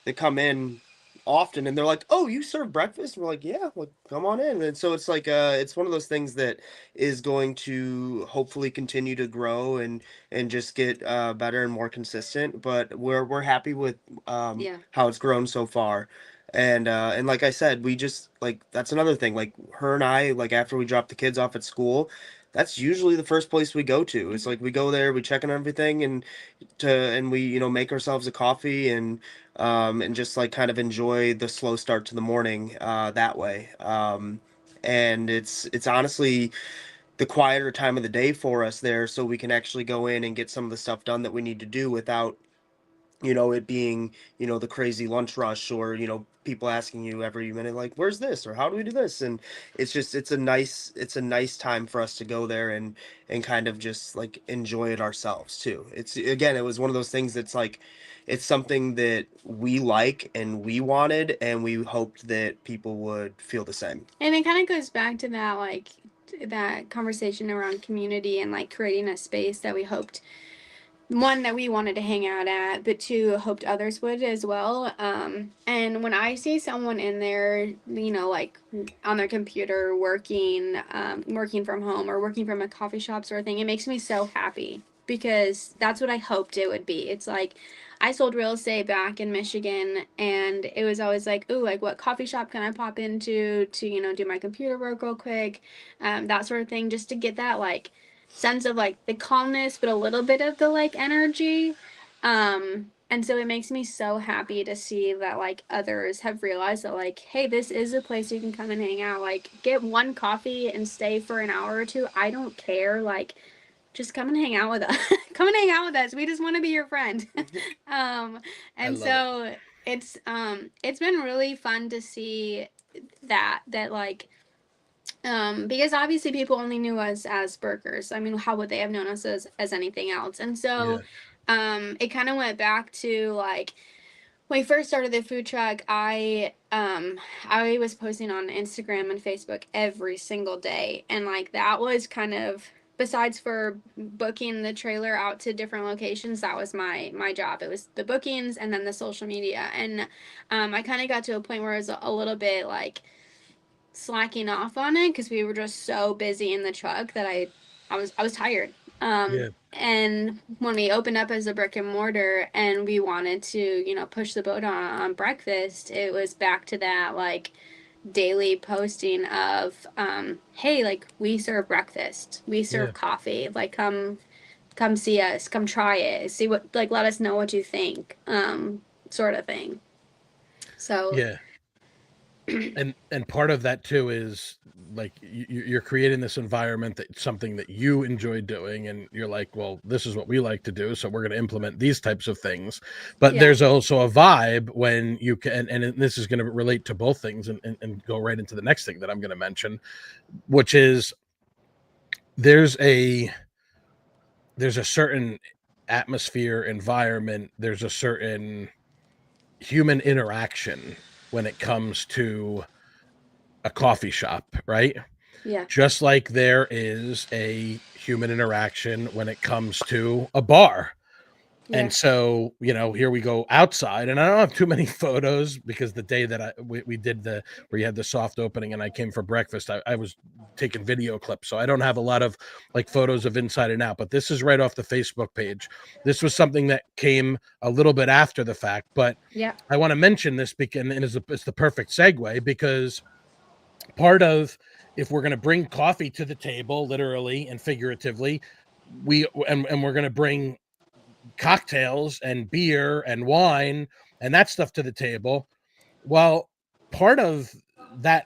that come in often, and they're like, "Oh, you serve breakfast?" And we're like, "Yeah, well, come on in." And so it's like, it's one of those things that is going to hopefully continue to grow and just get better and more consistent. But we're happy with how it's grown so far. And like I said, we just, like, that's another thing. Like, her and I, like, after we drop the kids off at school, that's usually the first place we go to. It's like we go there, we check on everything, and we, make ourselves a coffee, and just, like, kind of enjoy the slow start to the morning that way. And it's honestly the quieter time of the day for us there, so we can actually go in and get some of the stuff done that we need to do without, it being, the crazy lunch rush, or, people asking you every minute, like, where's this, or how do we do this? And it's a nice time for us to go there and kind of just, like, enjoy it ourselves too. It was one of those things that's like, it's something that we like and we wanted, and we hoped that people would feel the same. And it kind of goes back to that, like, that conversation around community and, like, creating a space that we hoped, one, that we wanted to hang out at, but two, hoped others would as well. And when I see someone in there, like, on their computer working from home or working from a coffee shop sort of thing, it makes me so happy, because that's what I hoped it would be. It's like I sold real estate back in Michigan, and it was always like, ooh, like what coffee shop can I pop into to, you know, do my computer work real quick, that sort of thing, just to get that like sense of like the calmness, but a little bit of the like energy. And so it makes me so happy to see that like others have realized that like, hey, this is a place you can come and hang out. Like, get one coffee and stay for an hour or two. I don't care. Like, just come and hang out with us. Come and hang out with us. We just want to be your friend. um, I and love it. so it's been really fun to see that like because obviously people only knew us as burgers. I mean, how would they have known us as anything else? And Yeah. so it kind of went back to like when we first started the food truck, I was posting on Instagram and Facebook every single day, and like that was kind of, besides for booking the trailer out to different locations, that was my job. It was the bookings and then the social media, and I kind of got to a point where it was a little bit like slacking off on it because we were just so busy in the truck that I was tired. Yeah. And when we opened up as a brick and mortar and we wanted to, you know, push the boat on breakfast, it was back to that like daily posting of, hey, like we serve breakfast, we Yeah. serve coffee, like come see us, come try it, see what, like let us know what you think, sort of thing. So Yeah. And part of that too is like you're creating this environment that something that you enjoy doing, and you're like, well, this is what we like to do, so we're going to implement these types of things. But yeah, there's also a vibe when you can, and this is going to relate to both things, and go right into the next thing that I'm going to mention, which is there's a there's a certain atmosphere, environment, there's a certain human interaction when it comes to a coffee shop, right? yeah, Just like there is a human interaction when it comes to a bar. yeah, And so, you know, here we go outside, and I don't have too many photos because the day that we did the where you had the soft opening and I came for breakfast, I was taking video clips, so I don't have a lot of like photos of inside and out. But this is right off the Facebook page. This was something that came a little bit after the fact, but yeah, I want to mention this because and it's the perfect segue because part of if we're going to bring coffee to the table literally and figuratively, and we're going to bring cocktails and beer and wine and that stuff to the table, well, part of that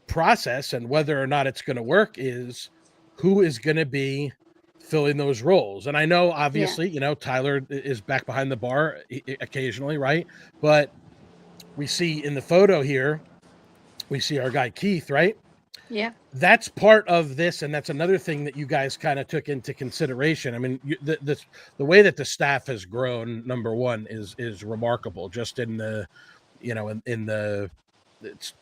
process and whether or not it's going to work is who is going to be filling those roles. And I know yeah, obviously, you know, Tyler is back behind the bar occasionally, right? But we see in the photo here, we see our guy Keith, right? yeah, That's part of this, and that's another thing that you guys kind of took into consideration. I mean, the way that the staff has grown, number one, is remarkable. Just in the, you know, in the, it's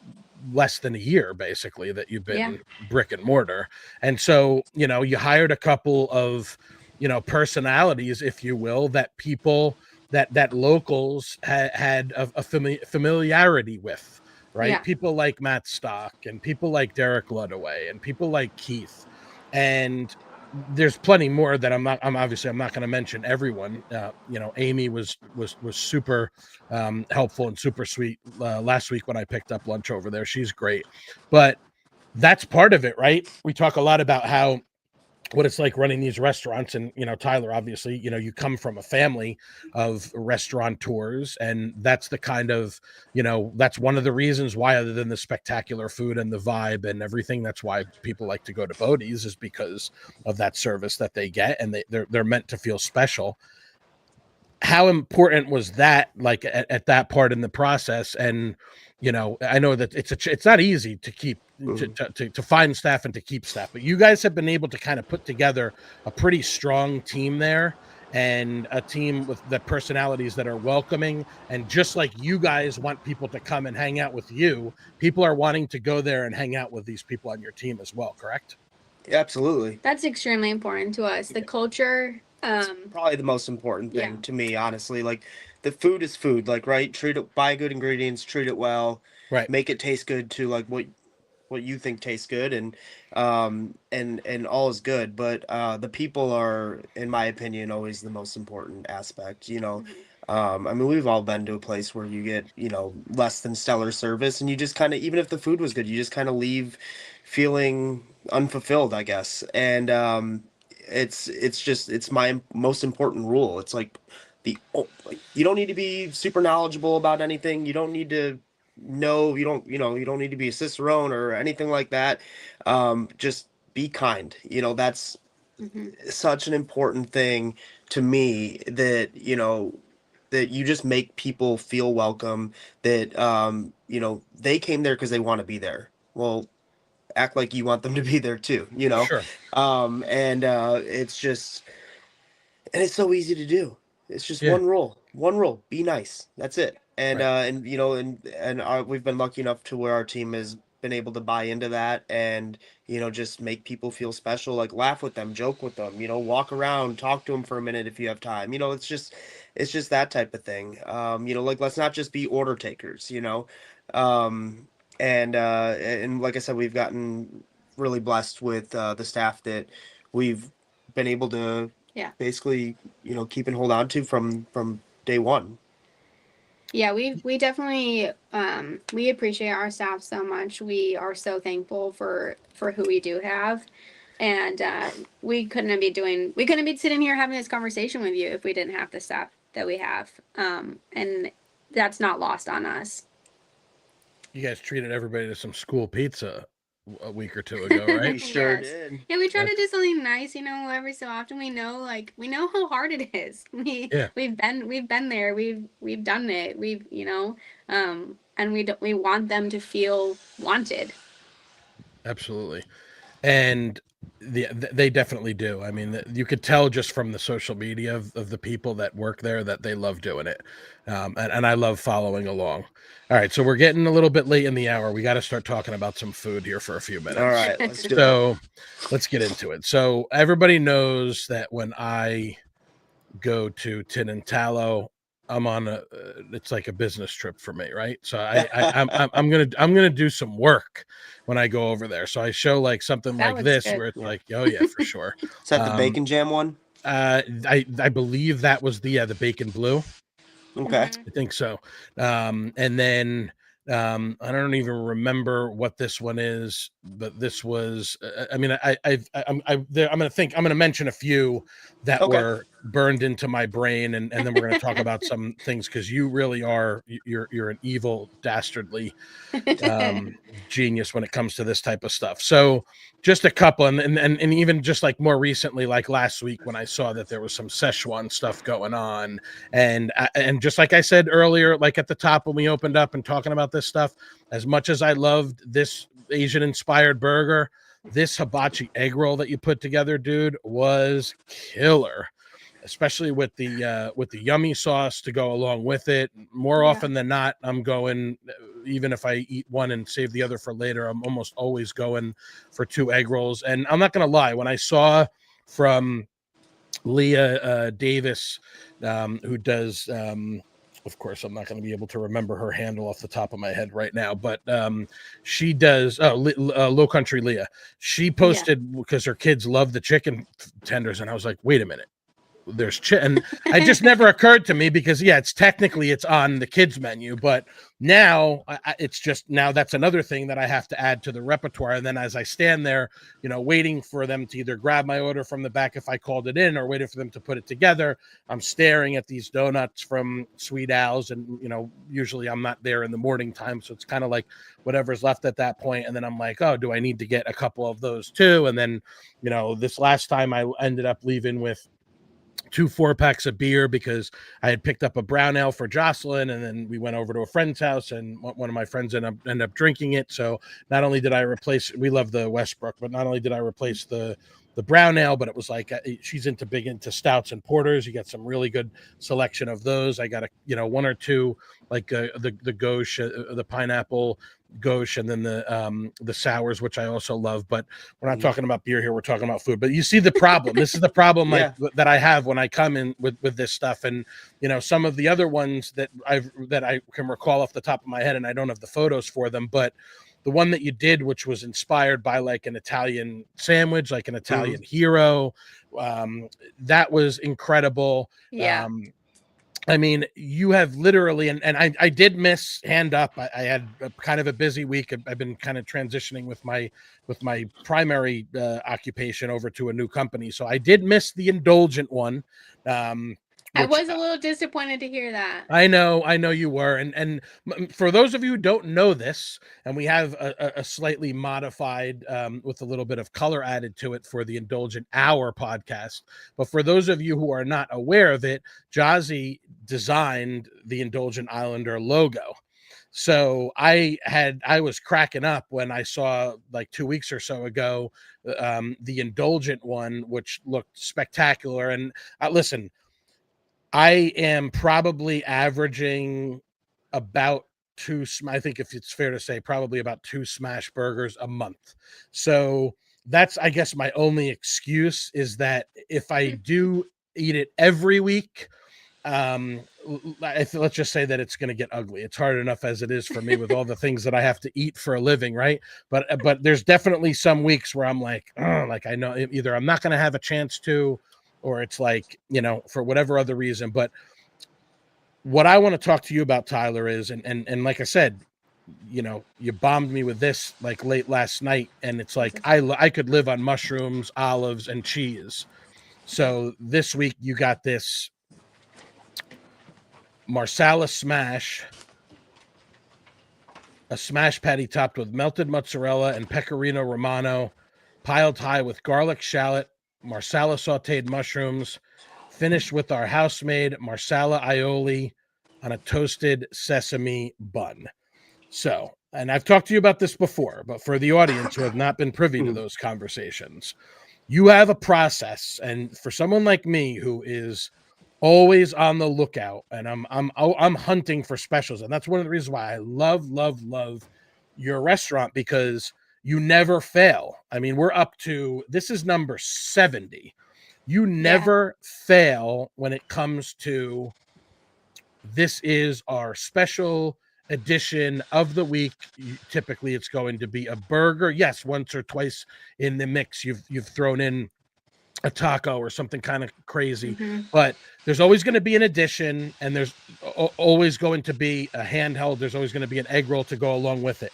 less than a year basically that you've yeah, been brick and mortar, and so you know you hired a couple of, you know, personalities, if you will, that people that locals had a familiarity with, right? yeah, People like Matt Stock and people like Derek Ludaway and people like Keith. And there's plenty more that I'm obviously I'm not going to mention everyone. You know, Amy was super helpful and super sweet last week when I picked up lunch over there. She's great. But that's part of it, right? We talk a lot about how what it's like running these restaurants, and you know, Tyler, obviously, you know, you come from a family of restaurateurs, and that's the kind of, you know, that's one of the reasons why, other than the spectacular food and the vibe and everything, that's why people like to go to Bowdies, is because of that service that they get, and they're meant to feel special. How important was that, like at that part in the process? And you know, I know that it's not easy to keep Mhm. to find staff and to keep staff, but you guys have been able to kind of put together a pretty strong team there, and a team with the personalities that are welcoming. And just like you guys want people to come and hang out with you, people are wanting to go there and hang out with these people on your team as well, correct? Absolutely. that's extremely important to us, the culture. It's probably the most important Yeah, thing to me, honestly. Like, the food is food, like, right? Treat it, buy good ingredients, treat it well, Right. make it taste good to like what you think tastes good, and all is good. But the people are, in my opinion, always the most important aspect. I mean, we've all been to a place where you get, less than stellar service, and you just kind of, even if the food was good, you just kind of leave feeling unfulfilled, I guess. And it's my most important rule. It's like like, you don't need to be super knowledgeable about anything. You don't need to know, you don't need to be a cicerone or anything like that. Just be kind. That's such an important thing to me, that that you just make people feel welcome, that they came there because they want to be there. Well, act like you want them to be there too. Sure. And it's just, and it's so easy to do. It's just Yeah. one rule: be nice. That's it. And Right. we've been lucky enough to where our team has been able to buy into that, and just make people feel special. Like, laugh with them, joke with them, walk around, talk to them for a minute if you have time. It's just that type of thing. Like, let's not just be order takers. Um, and like I said, we've gotten really blessed with the staff that we've been able to basically keep and hold on to from day one. Yeah, we definitely we appreciate our staff so much. We are so thankful for who we do have, and we couldn't be sitting here having this conversation with you if we didn't have the staff that we have, and that's not lost on us. You guys treated everybody to some school pizza a week or two ago, right? We sure did. Yeah, we try to do something nice, every so often. We know how hard it is. We've been there. We've done it. And we want them to feel wanted. Absolutely. And they definitely do. I mean, you could tell just from the social media of the people that work there that they love doing it. And I love following along. All right, so we're getting a little bit late in the hour. We got to start talking about some food here for a few minutes. All right, let's do it. So let's get into it. So everybody knows that when I go to Tin Tallow, I'm on it's like a business trip for me, right? So I'm gonna do some work when I go over there. So I show like something that like this good. Where it's like, oh yeah, for sure. Is that the bacon jam one? I believe that was the bacon blue. Okay. I think so. And then I don't even remember what this one is, but this was. I'm gonna mention a few that were burned into my brain, and then we're gonna talk about some things, because you really are you're an evil, dastardly genius when it comes to this type of stuff. So just a couple, and even just like more recently, like last week when I saw that there was some Szechuan stuff going on, and just like I said earlier, like at the top when we opened up and talking about this stuff, as much as I loved this Asian inspired burger, this hibachi egg roll that you put together, dude, was killer. Especially with the yummy sauce to go along with it. More often than not, I'm going, even if I eat one and save the other for later, I'm almost always going for 2 egg rolls. And I'm not going to lie, when I saw from Leah Davis, who does, of course, I'm not going to be able to remember her handle off the top of my head right now, but she does, Low Country Leah. She posted, because her kids love the chicken tenders, and I was like, wait a minute. There's and it just never occurred to me, because it's technically it's on the kids menu, but now it's just, now that's another thing that I have to add to the repertoire. And then as I stand there, waiting for them to either grab my order from the back if I called it in, or waiting for them to put it together, I'm staring at these donuts from Sweet Al's, and usually I'm not there in the morning time, so it's kind of like whatever's left at that point. And then I'm like, oh, do I need to get a couple of those too? And then this last time I ended up leaving with 2 4-packs of beer, because I had picked up a brown ale for Jocelyn, and then we went over to a friend's house, and one of my friends ended up drinking it. So not only did I replace, we love the Westbrook, but not only did I replace the brown ale, but it was like, she's big into stouts and porters. You got some really good selection of those. I got one or two, like the gauche, the pineapple gauche, and then the sours, which I also love. But we're not talking about beer here, we're talking about food. But you see the problem. This is the problem that I have when I come in with this stuff. And some of the other ones that I can recall off the top of my head, and I don't have the photos for them, but the one that you did, which was inspired by like an Italian sandwich, like an Italian Mhm. hero, that was incredible. Yeah. I mean, you have literally, and I did miss Hand Up. I had kind of a busy week. I've been kind of transitioning with my primary occupation over to a new company, so I did miss the Indulgent one. I Which was a little disappointed to hear that. I know you were, and for those of you who don't know this, and we have a slightly modified, with a little bit of color added to it for the Indulgent Hour podcast. But for those of you who are not aware of it, Josi designed the Indulgent Islander logo. So I was cracking up when I saw like 2 weeks or so ago, the Indulgent one, which looked spectacular. And listen, I am probably averaging about I think if it's fair to say, probably about 2 smash burgers a month. So that's, I guess, my only excuse is that if I do eat it every week, let's just say that it's going to get ugly. It's hard enough as it is for me with all the things that I have to eat for a living, right? But there's definitely some weeks where I'm like I know either I'm not going to have a chance to, or it's like, for whatever other reason. But what I want to talk to you about, Tyler, is, and like I said, you bombed me with this like late last night, and it's like I could live on mushrooms, olives, and cheese. So this week you got this Marsala smash, a smash patty topped with melted mozzarella and pecorino romano, piled high with garlic shallot, Marsala sauteed mushrooms, finished with our house-made Marsala aioli on a toasted sesame bun. So, and I've talked to you about this before, but for the audience who have not been privy to those conversations, you have a process. And for someone like me who is always on the lookout, and I'm hunting for specials, and that's one of the reasons why I love your restaurant, because you never fail. I mean, we're up to, this is number 70. You never fail when it comes to, this is our special edition of the week. Typically it's going to be a burger. Yes, once or twice in the mix you've thrown in a taco or something kind of crazy, but there's always going to be an addition, and there's always going to be a handheld. There's always going to be an egg roll to go along with it.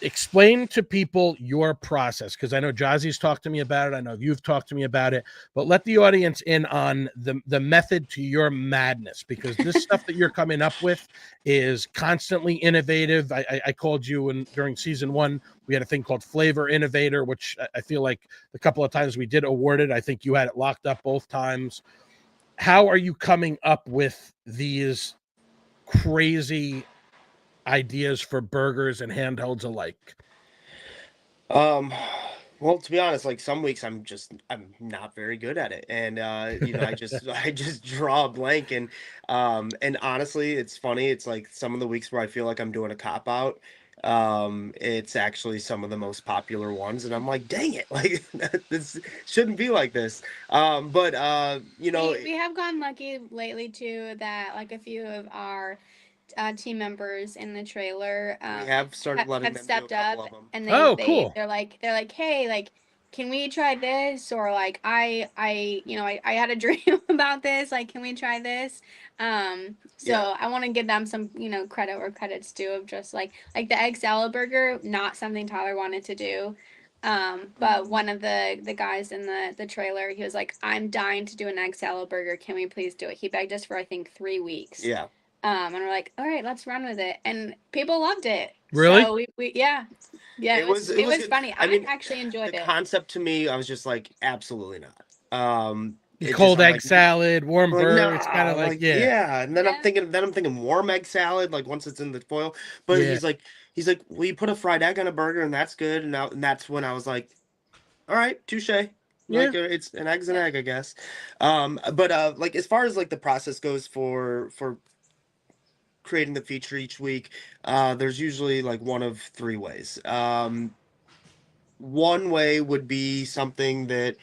Explain to people your process, because I know Josi's talked to me about it. I know you've talked to me about it, but let the audience in on the method to your madness, because this stuff that you're coming up with is constantly innovative. I called you during season 1, we had a thing called Flavor Innovator, which I feel like the couple of times we did award it, I think you had it locked up both times. How are you coming up with these crazy ideas for burgers and handhelds alike? Well, to be honest, like some weeks I'm not very good at it, and I just draw a blank, and honestly, it's funny. It's like some of the weeks where I feel like I'm doing a cop out. It's actually some of the most popular ones, and I'm like, dang it, like this shouldn't be like this. But we have gotten lucky lately too, that like a few of our team members in the trailer we have started letting have them do a stepped up, couple of them. and Cool. they're like, hey, like, can we try this? Or like, I had a dream about this, like, can we try this? So I want to give them some credit where credit's due, of just like the egg salad burger, not something Tyler wanted to do. But one of the guys in the trailer, he was like, I'm dying to do an egg salad burger, can we please do it? He begged us for, I think, 3 weeks. Yeah. And we're like, all right, let's run with it. And people loved it. Really? So we it was funny. I mean, actually enjoyed the it. concept to me, I was just like, absolutely not. Cold egg salad, warm like, burger. no, It's kind of like, yeah. And then I'm thinking warm egg salad, like once it's in the foil. But he's like, well, you put a fried egg on a burger, and that's good. And that's when I was like, all right, touche. Like it's an egg's an egg, I guess. But like as far as like the process goes for creating the feature each week, there's usually like one of 3 ways. One way would be something that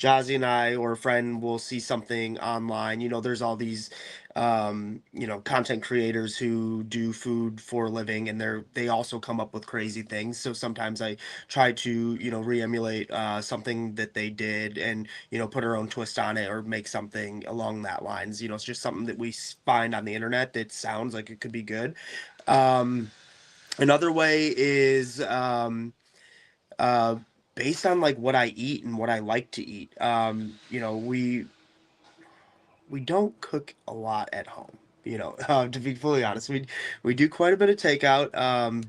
Josi and I or a friend will see something online. There's all these content creators who do food for a living, and they also come up with crazy things. So sometimes I try to re-emulate something that they did, and put our own twist on it or make something along that lines. It's just something that we find on the internet that sounds like it could be good. Another way is uh, based on like what I eat and what I like to eat. We don't cook a lot at home. To be fully honest, we do quite a bit of takeout.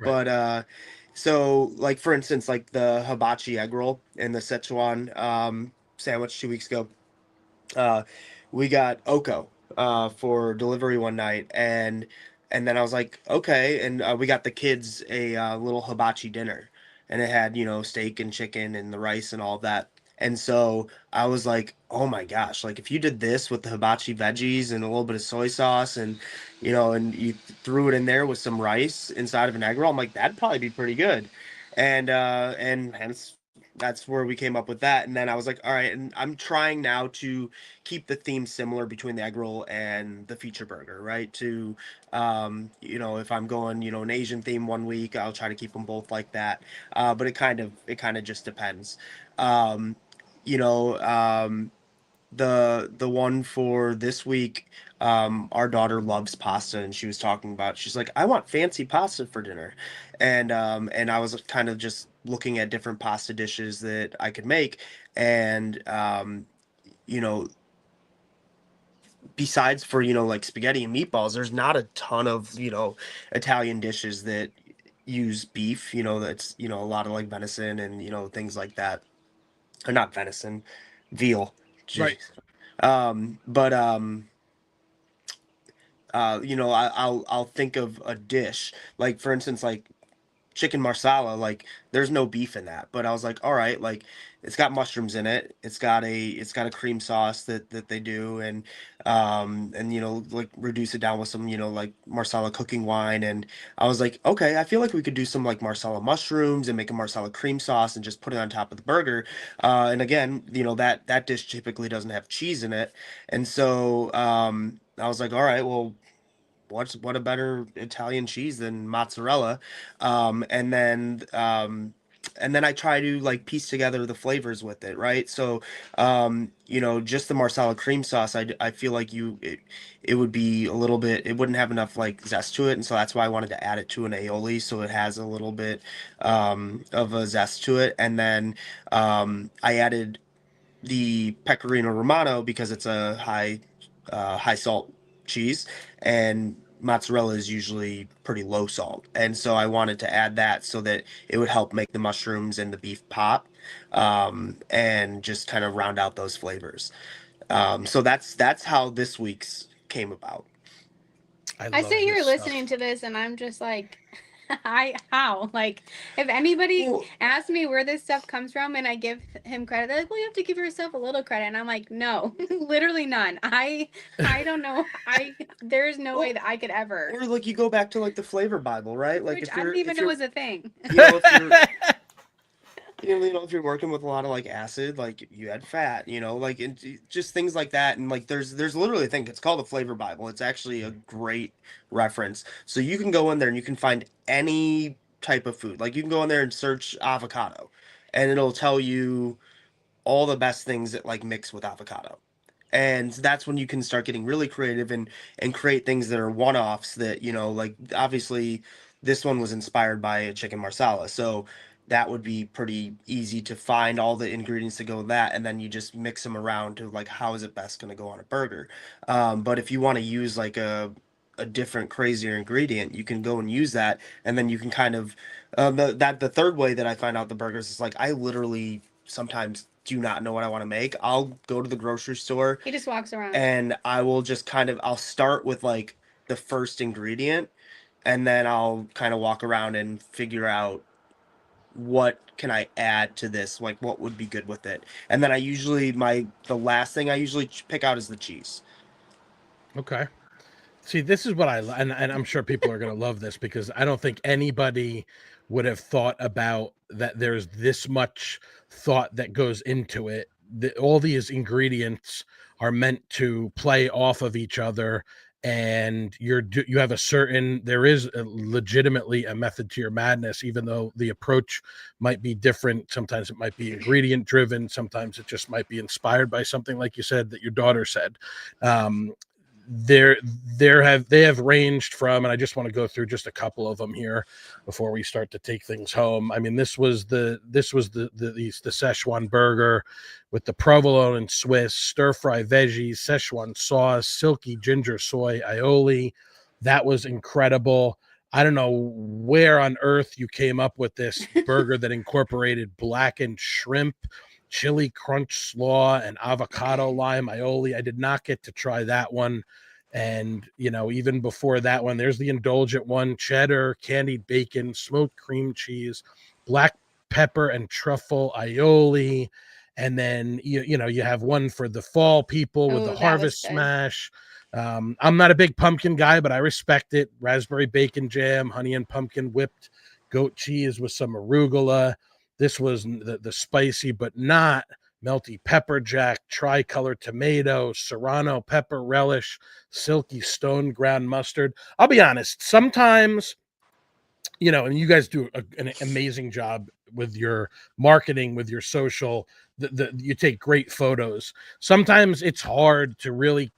Right. So like for instance, like the hibachi egg roll and the Szechuan sandwich 2 weeks ago. uh, we got Oko for delivery one night, and then I was like, okay, and we got the kids a little hibachi dinner, and it had steak and chicken and the rice and all that. And so I was like, oh my gosh, like if you did this with the hibachi veggies and a little bit of soy sauce, and and you threw it in there with some rice inside of an egg roll, I'm like, that'd probably be pretty good. And hence that's where we came up with that. And then I was like, all right, and I'm trying now to keep the theme similar between the egg roll and the feature burger, right? To if I'm going an Asian theme one week, I'll try to keep them both like that. But it kind of just depends. um you know the one for this week, our daughter loves pasta, and she was talking about, she's like, I want fancy pasta for dinner. And I was kind of just looking at different pasta dishes that I could make. And you know besides for like spaghetti and meatballs, there's not a ton of Italian dishes that use beef. That's a lot of like venison and things like that. Or not venison, veal. Right. Jeez. But I'll think of a dish, like for instance, like chicken marsala. Like there's no beef in that, but I was like, all right, like it's got mushrooms in it, it's got a cream sauce that they do, and like reduce it down with some like marsala cooking wine. And I was like, okay, I feel like we could do some like marsala mushrooms and make a marsala cream sauce and just put it on top of the burger. And again, that dish typically doesn't have cheese in it. And so I was like, all right, well, what a better Italian cheese than mozzarella. And then I try to like piece together the flavors with it, right? So just the marsala cream sauce, I feel like it would be a little bit, it wouldn't have enough like zest to it, and so that's why I wanted to add it to an aioli, so it has a little bit of a zest to it. And then I added the pecorino romano because it's a high salt cheese, and mozzarella is usually pretty low salt. And so I wanted to add that so that it would help make the mushrooms and the beef pop, and just kind of round out those flavors. So that's how this week's came about. I love sit here this stuff. listening to this and I'm just like, how? Like, if anybody Well, asks me where this stuff comes from and I give him credit, they're like, well, you have to give yourself a little credit. And I'm like, no, literally none. I don't know. There's no way well, that I could ever, or like you go back to like the flavor Bible, right? Like which I didn't even if know you're was a thing. if you're if you're working with a lot of like acid, like you add fat, like, and just things like that. And like there's literally a thing, it's called a flavor Bible. It's actually a great reference. So you can go in there and you can find any type of food. Like you can go in there and search avocado, and it'll tell you all the best things that like mix with avocado. And that's when you can start getting really creative and create things that are one-offs, that like obviously this one was inspired by a chicken marsala, so that would be pretty easy to find all the ingredients to go with that, and then you just mix them around to like how is it best going to go on a burger. But if you want to use like a different crazier ingredient, you can go and use that, and then you can kind of the third way that I find out the burgers is like I literally sometimes do not know what I want to make. I'll go to the grocery store He just walks around. and I will just I'll start with like the first ingredient, and then I'll kind of walk around and figure out what can I add to this, like what would be good with it. And then the last thing I usually pick out is the cheese. Okay. See, this is what and I'm sure people are going to love this, because I don't think anybody would have thought about that there's this much thought that goes into it all these ingredients are meant to play off of each other, and you have there is legitimately a method to your madness, even though the approach might be different. Sometimes it might be ingredient driven, sometimes it just might be inspired by something like you said that your daughter said. They have ranged from, and I just want to go through just a couple of them here before we start to take things home. I mean, this was the Szechuan burger with the provolone and Swiss, stir fry veggies, Szechuan sauce, silky ginger soy aioli. That was incredible. I don't know where on earth you came up with this burger that incorporated blackened shrimp, chili crunch slaw, and avocado lime aioli. I did not get to try that one. And, even before that one, there's the Indulgent one: cheddar, candied bacon, smoked cream cheese, black pepper and truffle aioli. And then, you have one for the fall people with the harvest smash. I'm not a big pumpkin guy, but I respect it. Raspberry bacon jam, honey and pumpkin whipped goat cheese with some arugula. This was the spicy but not melty pepper jack, tricolor tomato, serrano pepper relish, silky stone ground mustard. I'll be honest, sometimes, and you guys do an amazing job with your marketing, with your social. You take great photos. Sometimes it's hard to really,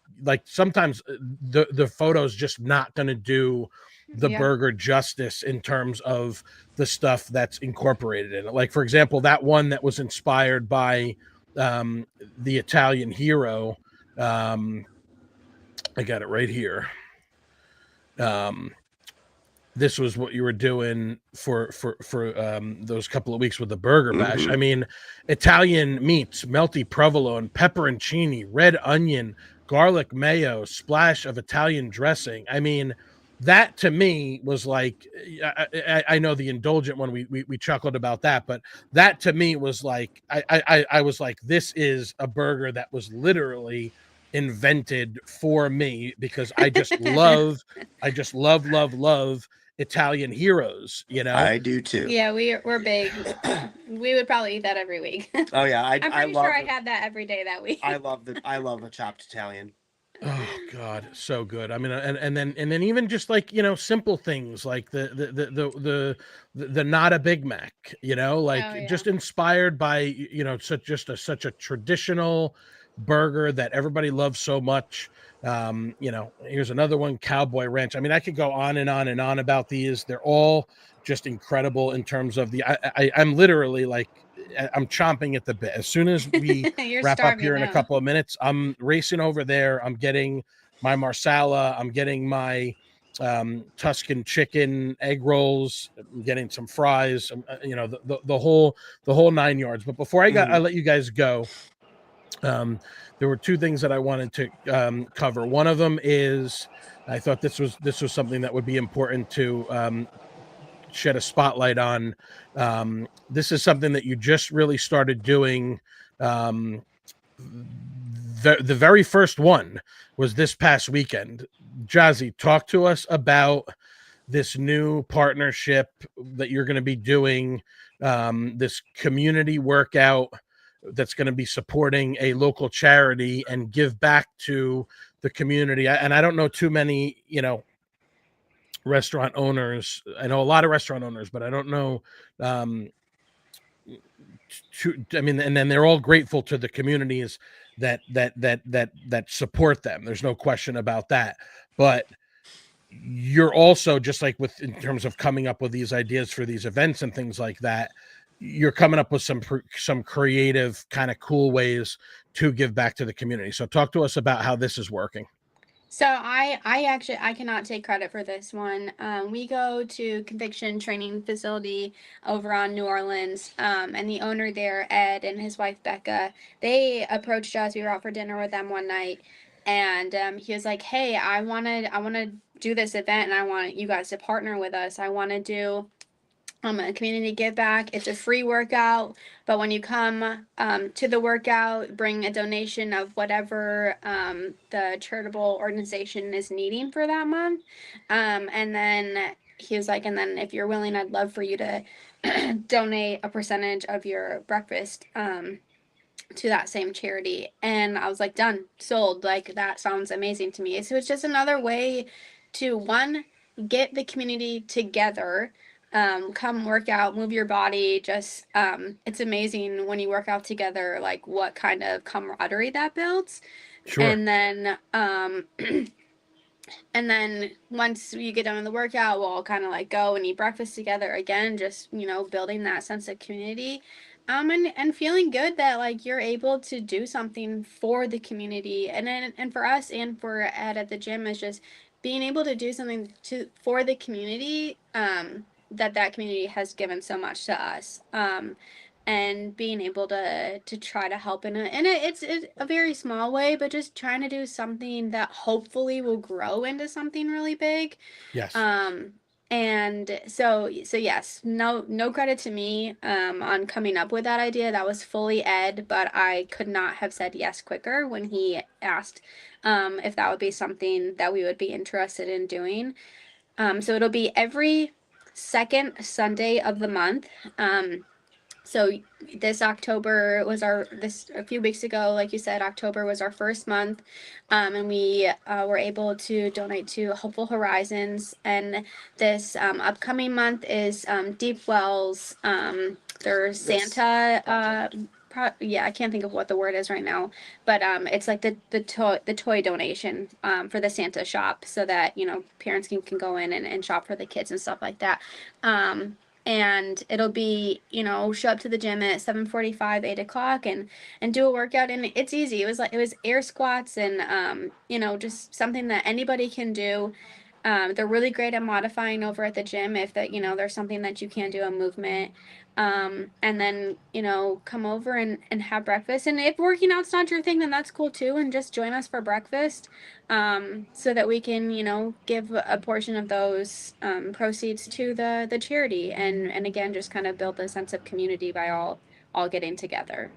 sometimes the photo's just not going to do the burger justice in terms of the stuff that's incorporated in it. Like, for example, that one that was inspired by the Italian hero. I got it right here. This was what you were doing for those couple of weeks with the burger bash. Mm-hmm. I mean, Italian meats, melty provolone, pepperoncini, red onion, garlic mayo, splash of Italian dressing. I mean, that to me was like, I know the Indulgent one, we chuckled about that, but that to me was like, I was like, this is a burger that was literally invented for me, because I just love Italian heroes. I do too. Yeah, we're big. We would probably eat that every week. Oh yeah, I'm pretty sure I had that every day that week. I love a chopped Italian. Oh God, so good. I mean, and then even just like, simple things like the not a Big Mac, just inspired by, such a traditional burger that everybody loves so much. Here's another one, Cowboy Ranch. I mean, I could go on and on and on about these. They're all just incredible in terms of I'm literally like, I'm chomping at the bit. As soon as we wrap up here in a couple of minutes, I'm racing over there. I'm getting my marsala. I'm getting my Tuscan chicken egg rolls. I'm getting some fries. The whole 9 yards. But before I let you guys go, there were two things that I wanted to cover. One of them is, I thought this was something that would be important to shed a spotlight on. This is something that you just really started doing. The very first one was this past weekend. Josi, talk to us about this new partnership that you're going to be doing, this community workout that's going to be supporting a local charity and give back to the community. And I don't know too many, restaurant owners. I know a lot of restaurant owners, but I don't know. And then they're all grateful to the communities that support them. There's no question about that. But you're also, just like in terms of coming up with these ideas for these events and things like that, you're coming up with some creative kind of cool ways to give back to the community. So talk to us about how this is working. So I cannot take credit for this one. We go to Conviction Training Facility over on New Orleans, and the owner there, Ed, and his wife Becca, they approached us. We were out for dinner with them one night, and he was like, "Hey, I wanna do this event, and I want you guys to partner with us. I want to do a community give back. It's a free workout, but when you come to the workout, bring a donation of whatever the charitable organization is needing for that month." And then he was like, "And then if you're willing, I'd love for you to donate a percentage of your breakfast to that same charity. And I was like, done, sold. Like, that sounds amazing to me. So it's just another way to, one, get the community together. Come work out, move your body. Just it's amazing when you work out together, like what kind of camaraderie that builds. Sure. And then and then once you get done with the workout, we'll all kind of like go and eat breakfast together again, just, you know, building that sense of community. And feeling good that like you're able to do something for the community. And for us and for Ed at the gym is just being able to do something to for the community, that community has given so much to us. And being able to try to help it's a very small way, but just trying to do something that hopefully will grow into something really big. Yes. And so yes, no credit to me on coming up with that idea. That was fully Ed, but I could not have said yes quicker when he asked if that would be something that we would be interested in doing. So it'll be every second Sunday of the month. So this October was this a few weeks ago, like you said, October was our first month, and we were able to donate to Hopeful Horizons. And this upcoming month is Deep Wells. There's Santa. I can't think of what the word is right now, but it's like the toy donation for the Santa shop, so that, you know, parents can go in and shop for the kids and stuff like that. And it'll be, you know, show up to the gym at 7:45, 8 o'clock, and do a workout. And it's easy. It was air squats, and you know, just something that anybody can do. They're really great at modifying over at the gym if that, you know, there's something that you can't do, a movement. And then, you know, come over and have breakfast. And if working out's not your thing, then that's cool too. And just join us for breakfast, so that we can, you know, give a portion of those proceeds to the charity. And again, just kind of build a sense of community by all getting together.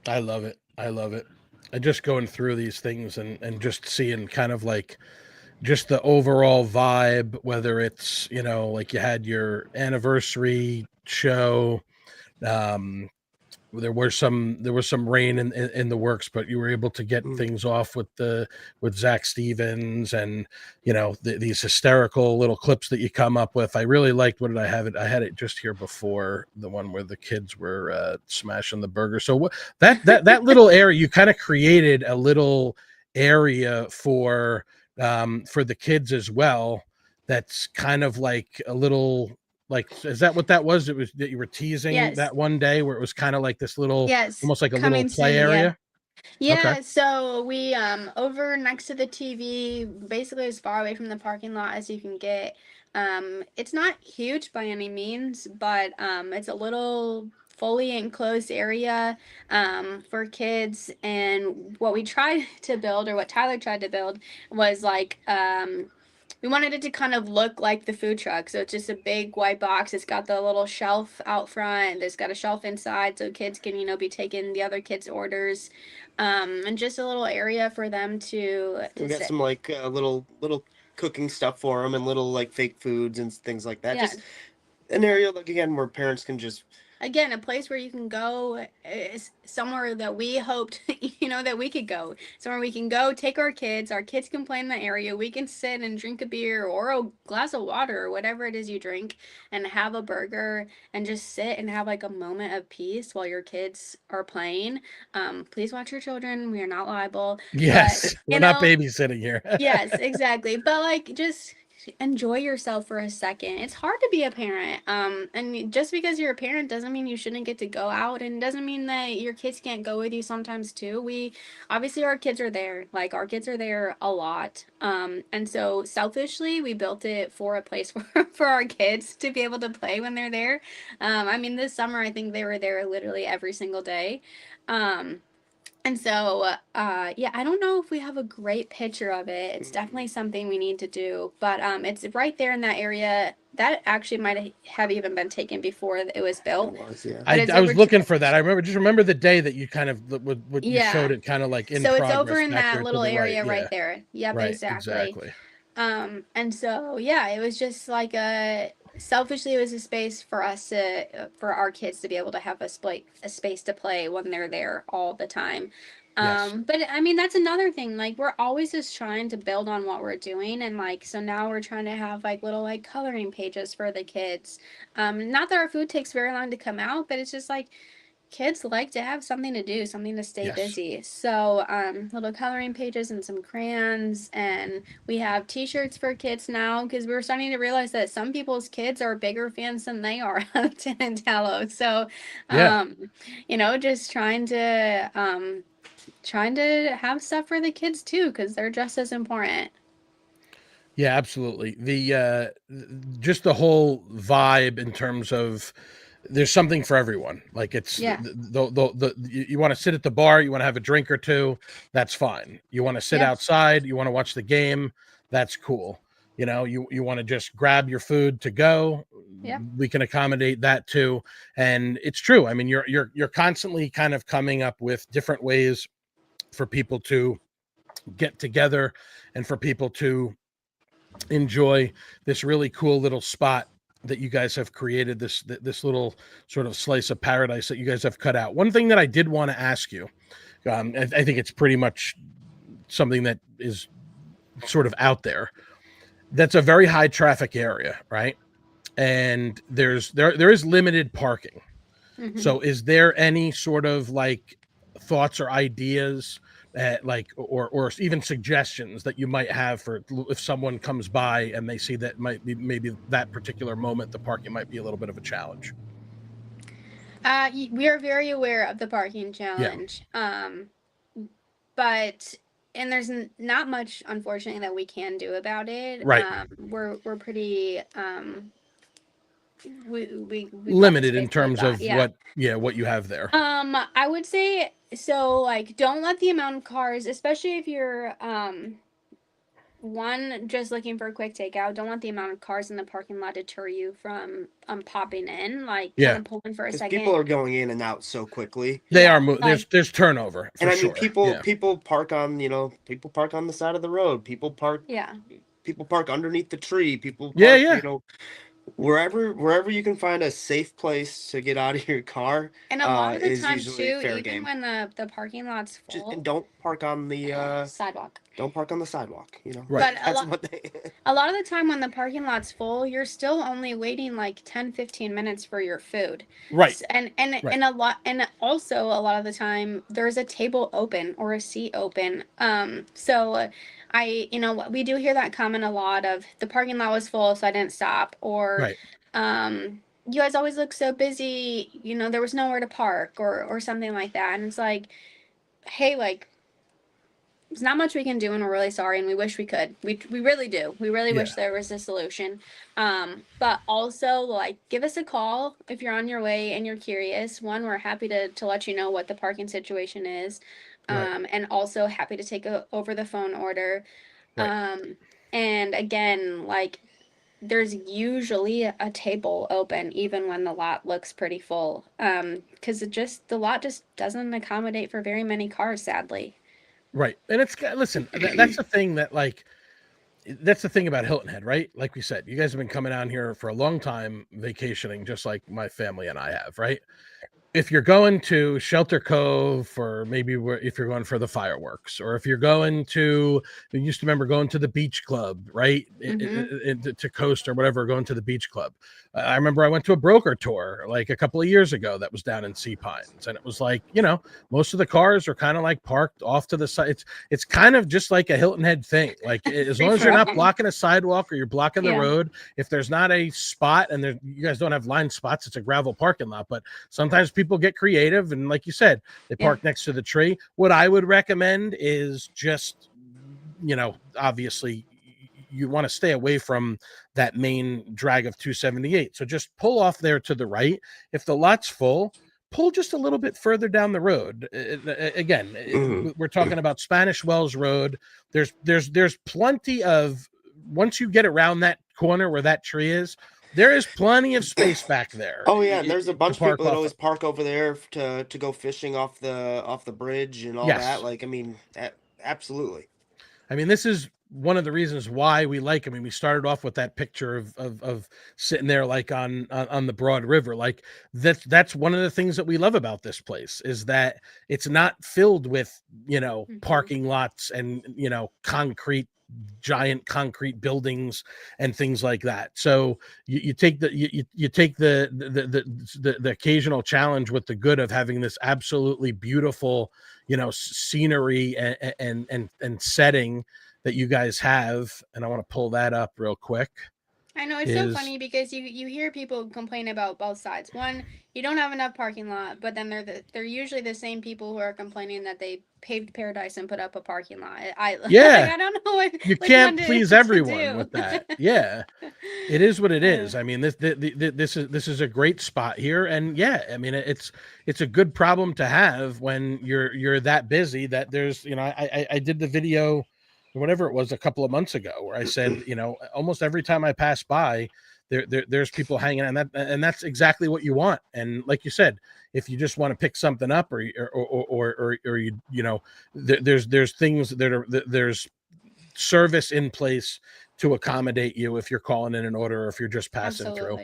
I love it. I love it. And just going through these things and just seeing kind of like just the overall vibe, whether it's, you know, like you had your anniversary show, um, there was some rain in the works, but you were able to get things off with Zach Stevens, and you know these hysterical little clips that you come up with. I really liked. What did I have it? I had it just here before, the one where the kids were smashing the burger. So that little area, you kind of created a little area for the kids as well. That's kind of like a little, like, is that what that was? It was that you were teasing Yes. that one day where it was kind of like this little, Yes. almost like a little Coming play soon, yeah. area? Okay. Yeah, so we over next to the TV, basically as far away from the parking lot as you can get. It's not huge by any means, but it's a little fully enclosed area for kids. And what we tried to build, or what Tyler tried to build, was like we wanted it to kind of look like the food truck. So it's just a big white box. It's got the little shelf out front. There's got a shelf inside so kids can, you know, be taking the other kids' orders. And just a little area for them to We got sit. some like little cooking stuff for them, and little like fake foods and things like that. Yeah. Just an area, like, again, where parents can just, Again, a place where you can go, is somewhere that we hoped, you know, that we could go. Somewhere we can go, take our kids can play in the area, we can sit and drink a beer or a glass of water or whatever it is you drink, and have a burger, and just sit and have like a moment of peace while your kids are playing. Please watch your children. We are not liable. Yes, But, we're not babysitting here. yes, exactly. But like, just enjoy yourself for a second. It's hard to be a parent. And just because you're a parent doesn't mean you shouldn't get to go out, and doesn't mean that your kids can't go with you sometimes too. We obviously, our kids are there. Like, our kids are there a lot. And so selfishly, we built it for a place for our kids to be able to play when they're there. I mean, this summer I think they were there literally every single day. And so, yeah, I don't know if we have a great picture of it. It's definitely something we need to do, but it's right there in that area. That actually might have even been taken before it was built. yeah. I was looking for that. I remember the day that you kind of you Yeah. showed it kind of like in So it's progress over in back that there to little the area right. there. Yep, Right, exactly. exactly. And so, yeah, it was just like selfishly, it was a space for us to, for our kids to be able to have a space to play when they're there all the time. Yes. But I mean, that's another thing. Like, we're always just trying to build on what we're doing, and like, so now we're trying to have like little like coloring pages for the kids. Not that our food takes very long to come out, but it's just like kids like to have something to do, something to stay Yes. busy. So, little coloring pages and some crayons, and we have T-shirts for kids now because we're starting to realize that some people's kids are bigger fans than they are of Tin Tallow. So, Yeah. just trying to have stuff for the kids too because they're just as important. Yeah, absolutely. The just the whole vibe in terms of there's something for everyone. Like it's you want to sit at the bar, you want to have a drink or two, that's fine. You want to sit outside, you want to watch the game, that's cool. You want to just grab your food to go. Yeah. We can accommodate that too. And it's true. I mean, you're constantly kind of coming up with different ways for people to get together and for people to enjoy this really cool little spot that you guys have created, this little sort of slice of paradise that you guys have cut out. One thing that I did want to ask you, I think it's pretty much something that is sort of out there. That's a very high traffic area, right? And there is limited parking. Mm-hmm. So is there any sort of like thoughts or ideas like or even suggestions that you might have for if someone comes by and they see that might be maybe that particular moment the parking might be a little bit of a challenge? We are very aware of the parking challenge. But and there's not much, unfortunately, that we can do about it. Right. We're pretty we limited in terms of what you have there. I would say so. Like, don't let the amount of cars, especially if you're one just looking for a quick takeout, don't let the amount of cars in the parking lot deter you from popping in. Like, kind of pulling for a second. People are going in and out so quickly. They are there's turnover for and I sure. mean people park on people park on the side of the road. People park underneath the tree. People park, wherever you can find a safe place to get out of your car. And a lot of the time too, even game. When the parking lot's full, and don't park on the sidewalk. Don't park on the sidewalk, Right. But a lot of the time when the parking lot's full, you're still only waiting like 10-15 minutes for your food. Right. And also a lot of the time there's a table open or a seat open. So we do hear that comment a lot of the parking lot was full, so I didn't stop, or you guys always look so busy, there was nowhere to park or something like that. And it's like, hey, like, there's not much we can do, and we're really sorry, and we wish we could. We really do. We really wish there was a solution. But also, like, give us a call if you're on your way and you're curious. One, we're happy to let you know what the parking situation is. And also happy to take over the phone order. And again, like, there's usually a table open even when the lot looks pretty full. Because the lot just doesn't accommodate for very many cars, sadly. Right. And listen, that's the thing that's the thing about Hilton Head, right? Like we said, you guys have been coming down here for a long time vacationing, just like my family and I have, right? If you're going to Shelter Cove, or maybe if you're going for the fireworks, or if you're going to, you used to remember going to the beach club, right? To Coast or whatever, going to the beach club. I remember I went to a broker tour like a couple of years ago that was down in Sea Pines, and it was like, most of the cars are kind of like parked off to the side. It's kind of just like a Hilton Head thing. Like, as long as you're not blocking a sidewalk or you're blocking the road, if there's not a spot, and you guys don't have lined spots, it's a gravel parking lot, but sometimes people get creative, and like you said, they park next to the tree. What I would recommend is just, obviously you want to stay away from that main drag of 278. So just pull off there to the right. If the lot's full, pull just a little bit further down the road. Again, we're talking about Spanish Wells Road. There's plenty of, once you get around that corner where that tree is, there is plenty of space back there. Oh yeah, and there's a bunch of people that always park over there to go fishing off the bridge and all that. Like, I mean, absolutely. I mean, this is one of the reasons why we like. I mean, we started off with that picture of sitting there like on the broad river. Like that's one of the things that we love about this place is that it's not filled with, parking lots and, giant concrete buildings and things like that. So you take you take the occasional challenge with the good of having this absolutely beautiful, scenery and setting that you guys have. And I want to pull that up real quick. I know it's so funny because you hear people complain about both sides. One, you don't have enough parking lot, but then they're usually the same people who are complaining that they paved paradise and put up a parking lot. I don't know what you can't please everyone with that. Yeah, it is what it is. I mean, this is a great spot here, and yeah, I mean it's a good problem to have when you're that busy that there's I did the video, whatever it was, a couple of months ago where I said, almost every time I pass by, there's people hanging out, and that's exactly what you want. And like you said, if you just want to pick something up or there's things that are there's service in place to accommodate you if you're calling in an order or if you're just passing through.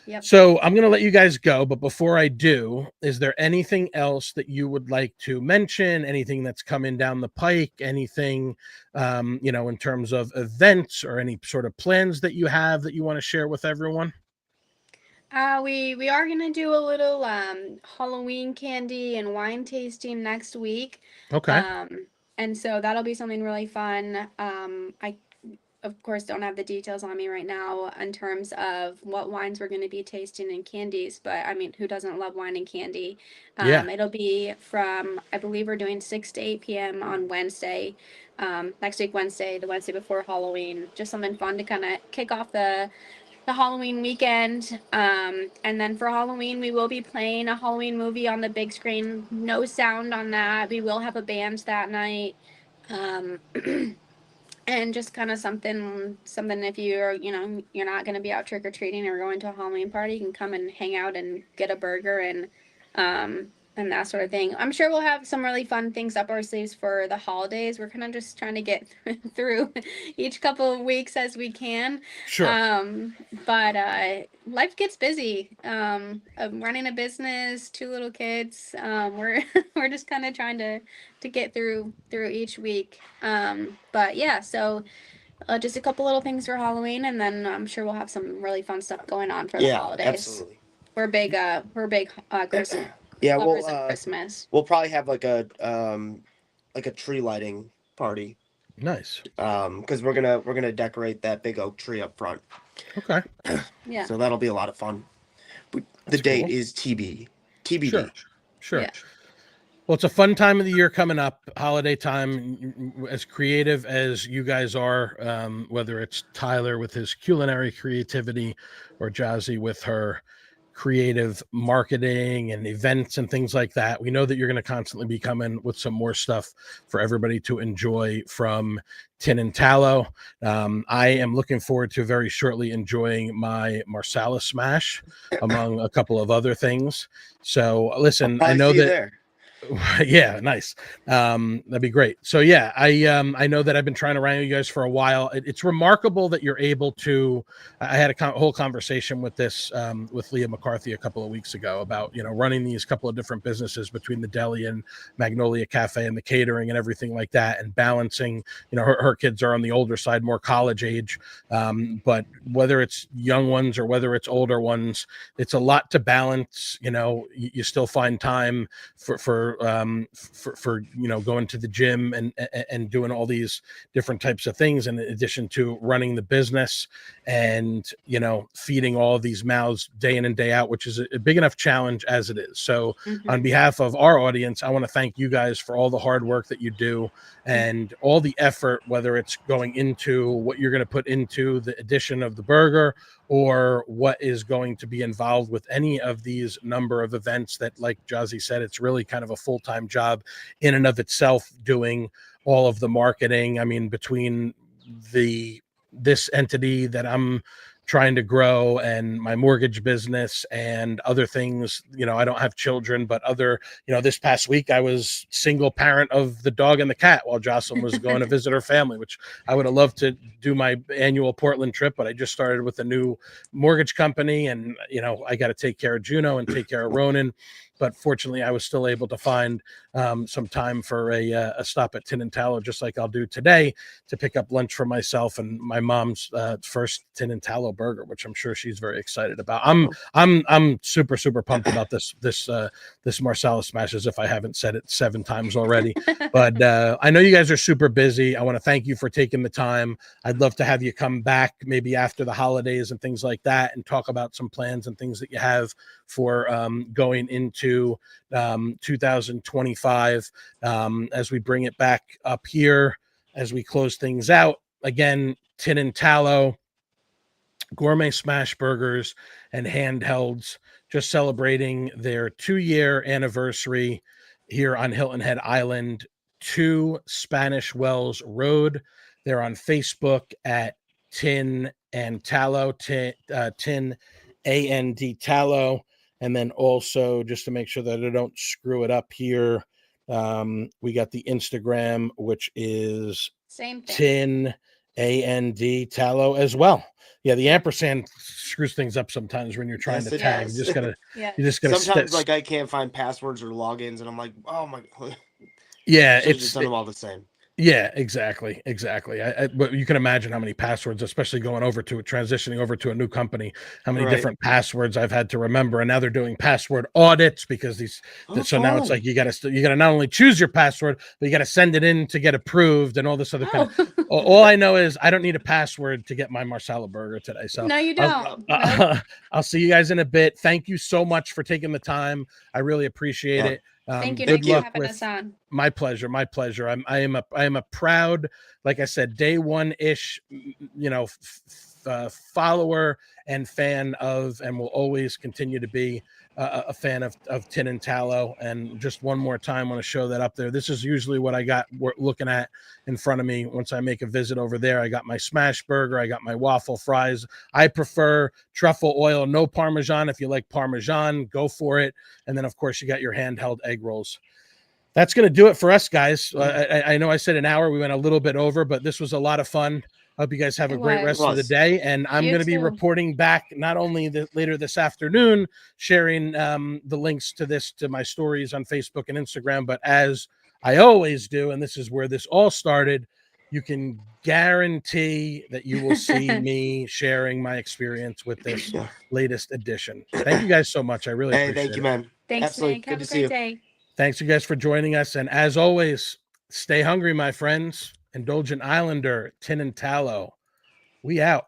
Yep. So I'm going to let you guys go. But before I do, is there anything else that you would like to mention? Anything that's coming down the pike? Anything, in terms of events or any sort of plans that you have that you want to share with everyone? We are going to do a little Halloween candy and wine tasting next week. Okay. And so that'll be something really fun. I of course don't have the details on me right now in terms of what wines we're going to be tasting and candies, but I mean, who doesn't love wine and candy? It'll be from, I believe we're doing 6 to 8 p.m. on Wednesday, next week Wednesday, the Wednesday before Halloween. Just something fun to kind of kick off the Halloween weekend. And then for Halloween, we will be playing a Halloween movie on the big screen. No sound on that. We will have a band that night. And just kind of something if you're you're not going to be out trick-or-treating or going to a Halloween party, you can come and hang out and get a burger and that sort of thing. I'm sure we'll have some really fun things up our sleeves for the holidays. We're kind of just trying to get through each couple of weeks as we can. Sure. But life gets busy. Running a business, 2 little kids. We're just kind of trying to get through each week. But yeah, so just a couple little things for Halloween, and then I'm sure we'll have some really fun stuff going on for the holidays. Absolutely. We're big Christmas. Yeah, Christmas. We'll probably have like a tree lighting party. Nice. Because we're gonna decorate that big oak tree up front. Okay. Yeah. So that'll be a lot of fun. But the date is TBD. Sure. Yeah. Well, it's a fun time of the year coming up, holiday time. As creative as you guys are, whether it's Tyler with his culinary creativity or Josi with her creative marketing and events and things like that, we know that you're going to constantly be coming with some more stuff for everybody to enjoy from Tin Tallow. I am looking forward to very shortly enjoying my Marsala smash among a couple of other things. So listen, I know that there. Yeah, nice. That'd be great. So yeah, I know that I've been trying to wrangle you guys for a while. It's remarkable that you're able to. I had a whole conversation with this with Leah McCarthy a couple of weeks ago about running these couple of different businesses between the deli and Magnolia Cafe and the catering and everything like that, and balancing. Her kids are on the older side, more college age, but whether it's young ones or whether it's older ones, it's a lot to balance. You still find time for going to the gym and doing all these different types of things in addition to running the business and feeding all of these mouths day in and day out, which is a big enough challenge as it is. So on behalf of our audience, I want to thank you guys for all the hard work that you do and all the effort, whether it's going into what you're going to put into the addition of the burger or what is going to be involved with any of these number of events that, like Josi said, it's really kind of a full-time job in and of itself doing all of the marketing. I mean, between this entity that I'm trying to grow, and my mortgage business and other things. I don't have children, but this past week I was single parent of the dog and the cat while Jocelyn was going to visit her family, which I would have loved to do my annual Portland trip, but I just started with a new mortgage company, and I got to take care of Juno and take care of Ronan. But fortunately, I was still able to find some time for a stop at Tin Tallow, just like I'll do today, to pick up lunch for myself and my mom's first Tin Tallow burger, which I'm sure she's very excited about. I'm super pumped about this Marsala smash, as if I haven't said it 7 times already. But I know you guys are super busy. I want to thank you for taking the time. I'd love to have you come back maybe after the holidays and things like that, and talk about some plans and things that you have for going into 2025 as we bring it back up here, as we close things out. Again, Tin Tallow, gourmet smash burgers and handhelds, just celebrating their 2-year anniversary here on Hilton Head Island, 2 Spanish Wells Road. They're on Facebook at Tin and Tallow, Tin AND Tallow. And then also, just to make sure that I don't screw it up here, we got the Instagram, which is same thing. Tin AND Tallow as well. Yeah, the ampersand screws things up sometimes when you're trying to tag. You just gotta sometimes like I can't find passwords or logins, and I'm like, oh my god. Yeah, it's just done them all the same. Yeah, exactly. But you can imagine how many passwords, especially transitioning over to a new company, how many different passwords I've had to remember. And now they're doing password audits because now it's like you gotta not only choose your password, but you gotta send it in to get approved and all this other kind of. All I know is I don't need a password to get my Marsala burger today. So no, you don't. I'll see you guys in a bit. Thank you so much for taking the time. I really appreciate it. Thank you good luck for having us on. My pleasure. I am a proud, like I said, day one-ish, follower and fan of, and will always continue to be a fan of Tin Tallow. And just one more time, I want to show that up there. This is usually what I got looking at in front of me once I make a visit over there. I got my smash burger. I got my waffle fries. I prefer truffle oil, no Parmesan. If you like Parmesan, go for it. And then, of course, you got your handheld egg rolls. That's going to do it for us, guys. I know I said an hour. We went a little bit over, but this was a lot of fun. I hope you guys have a great rest of the day. And I'm going to be reporting back not only later this afternoon, sharing the links to my stories on Facebook and Instagram, but as I always do, and this is where this all started, you can guarantee that you will see me sharing my experience with this latest edition. Thank you guys so much. I really appreciate it. Thank you, man. Thanks, absolutely. Nick. Good have to a see great you. day. Thanks, you guys, for joining us. And as always, stay hungry, my friends. Indulgent Islander, Tin Tallow. We out.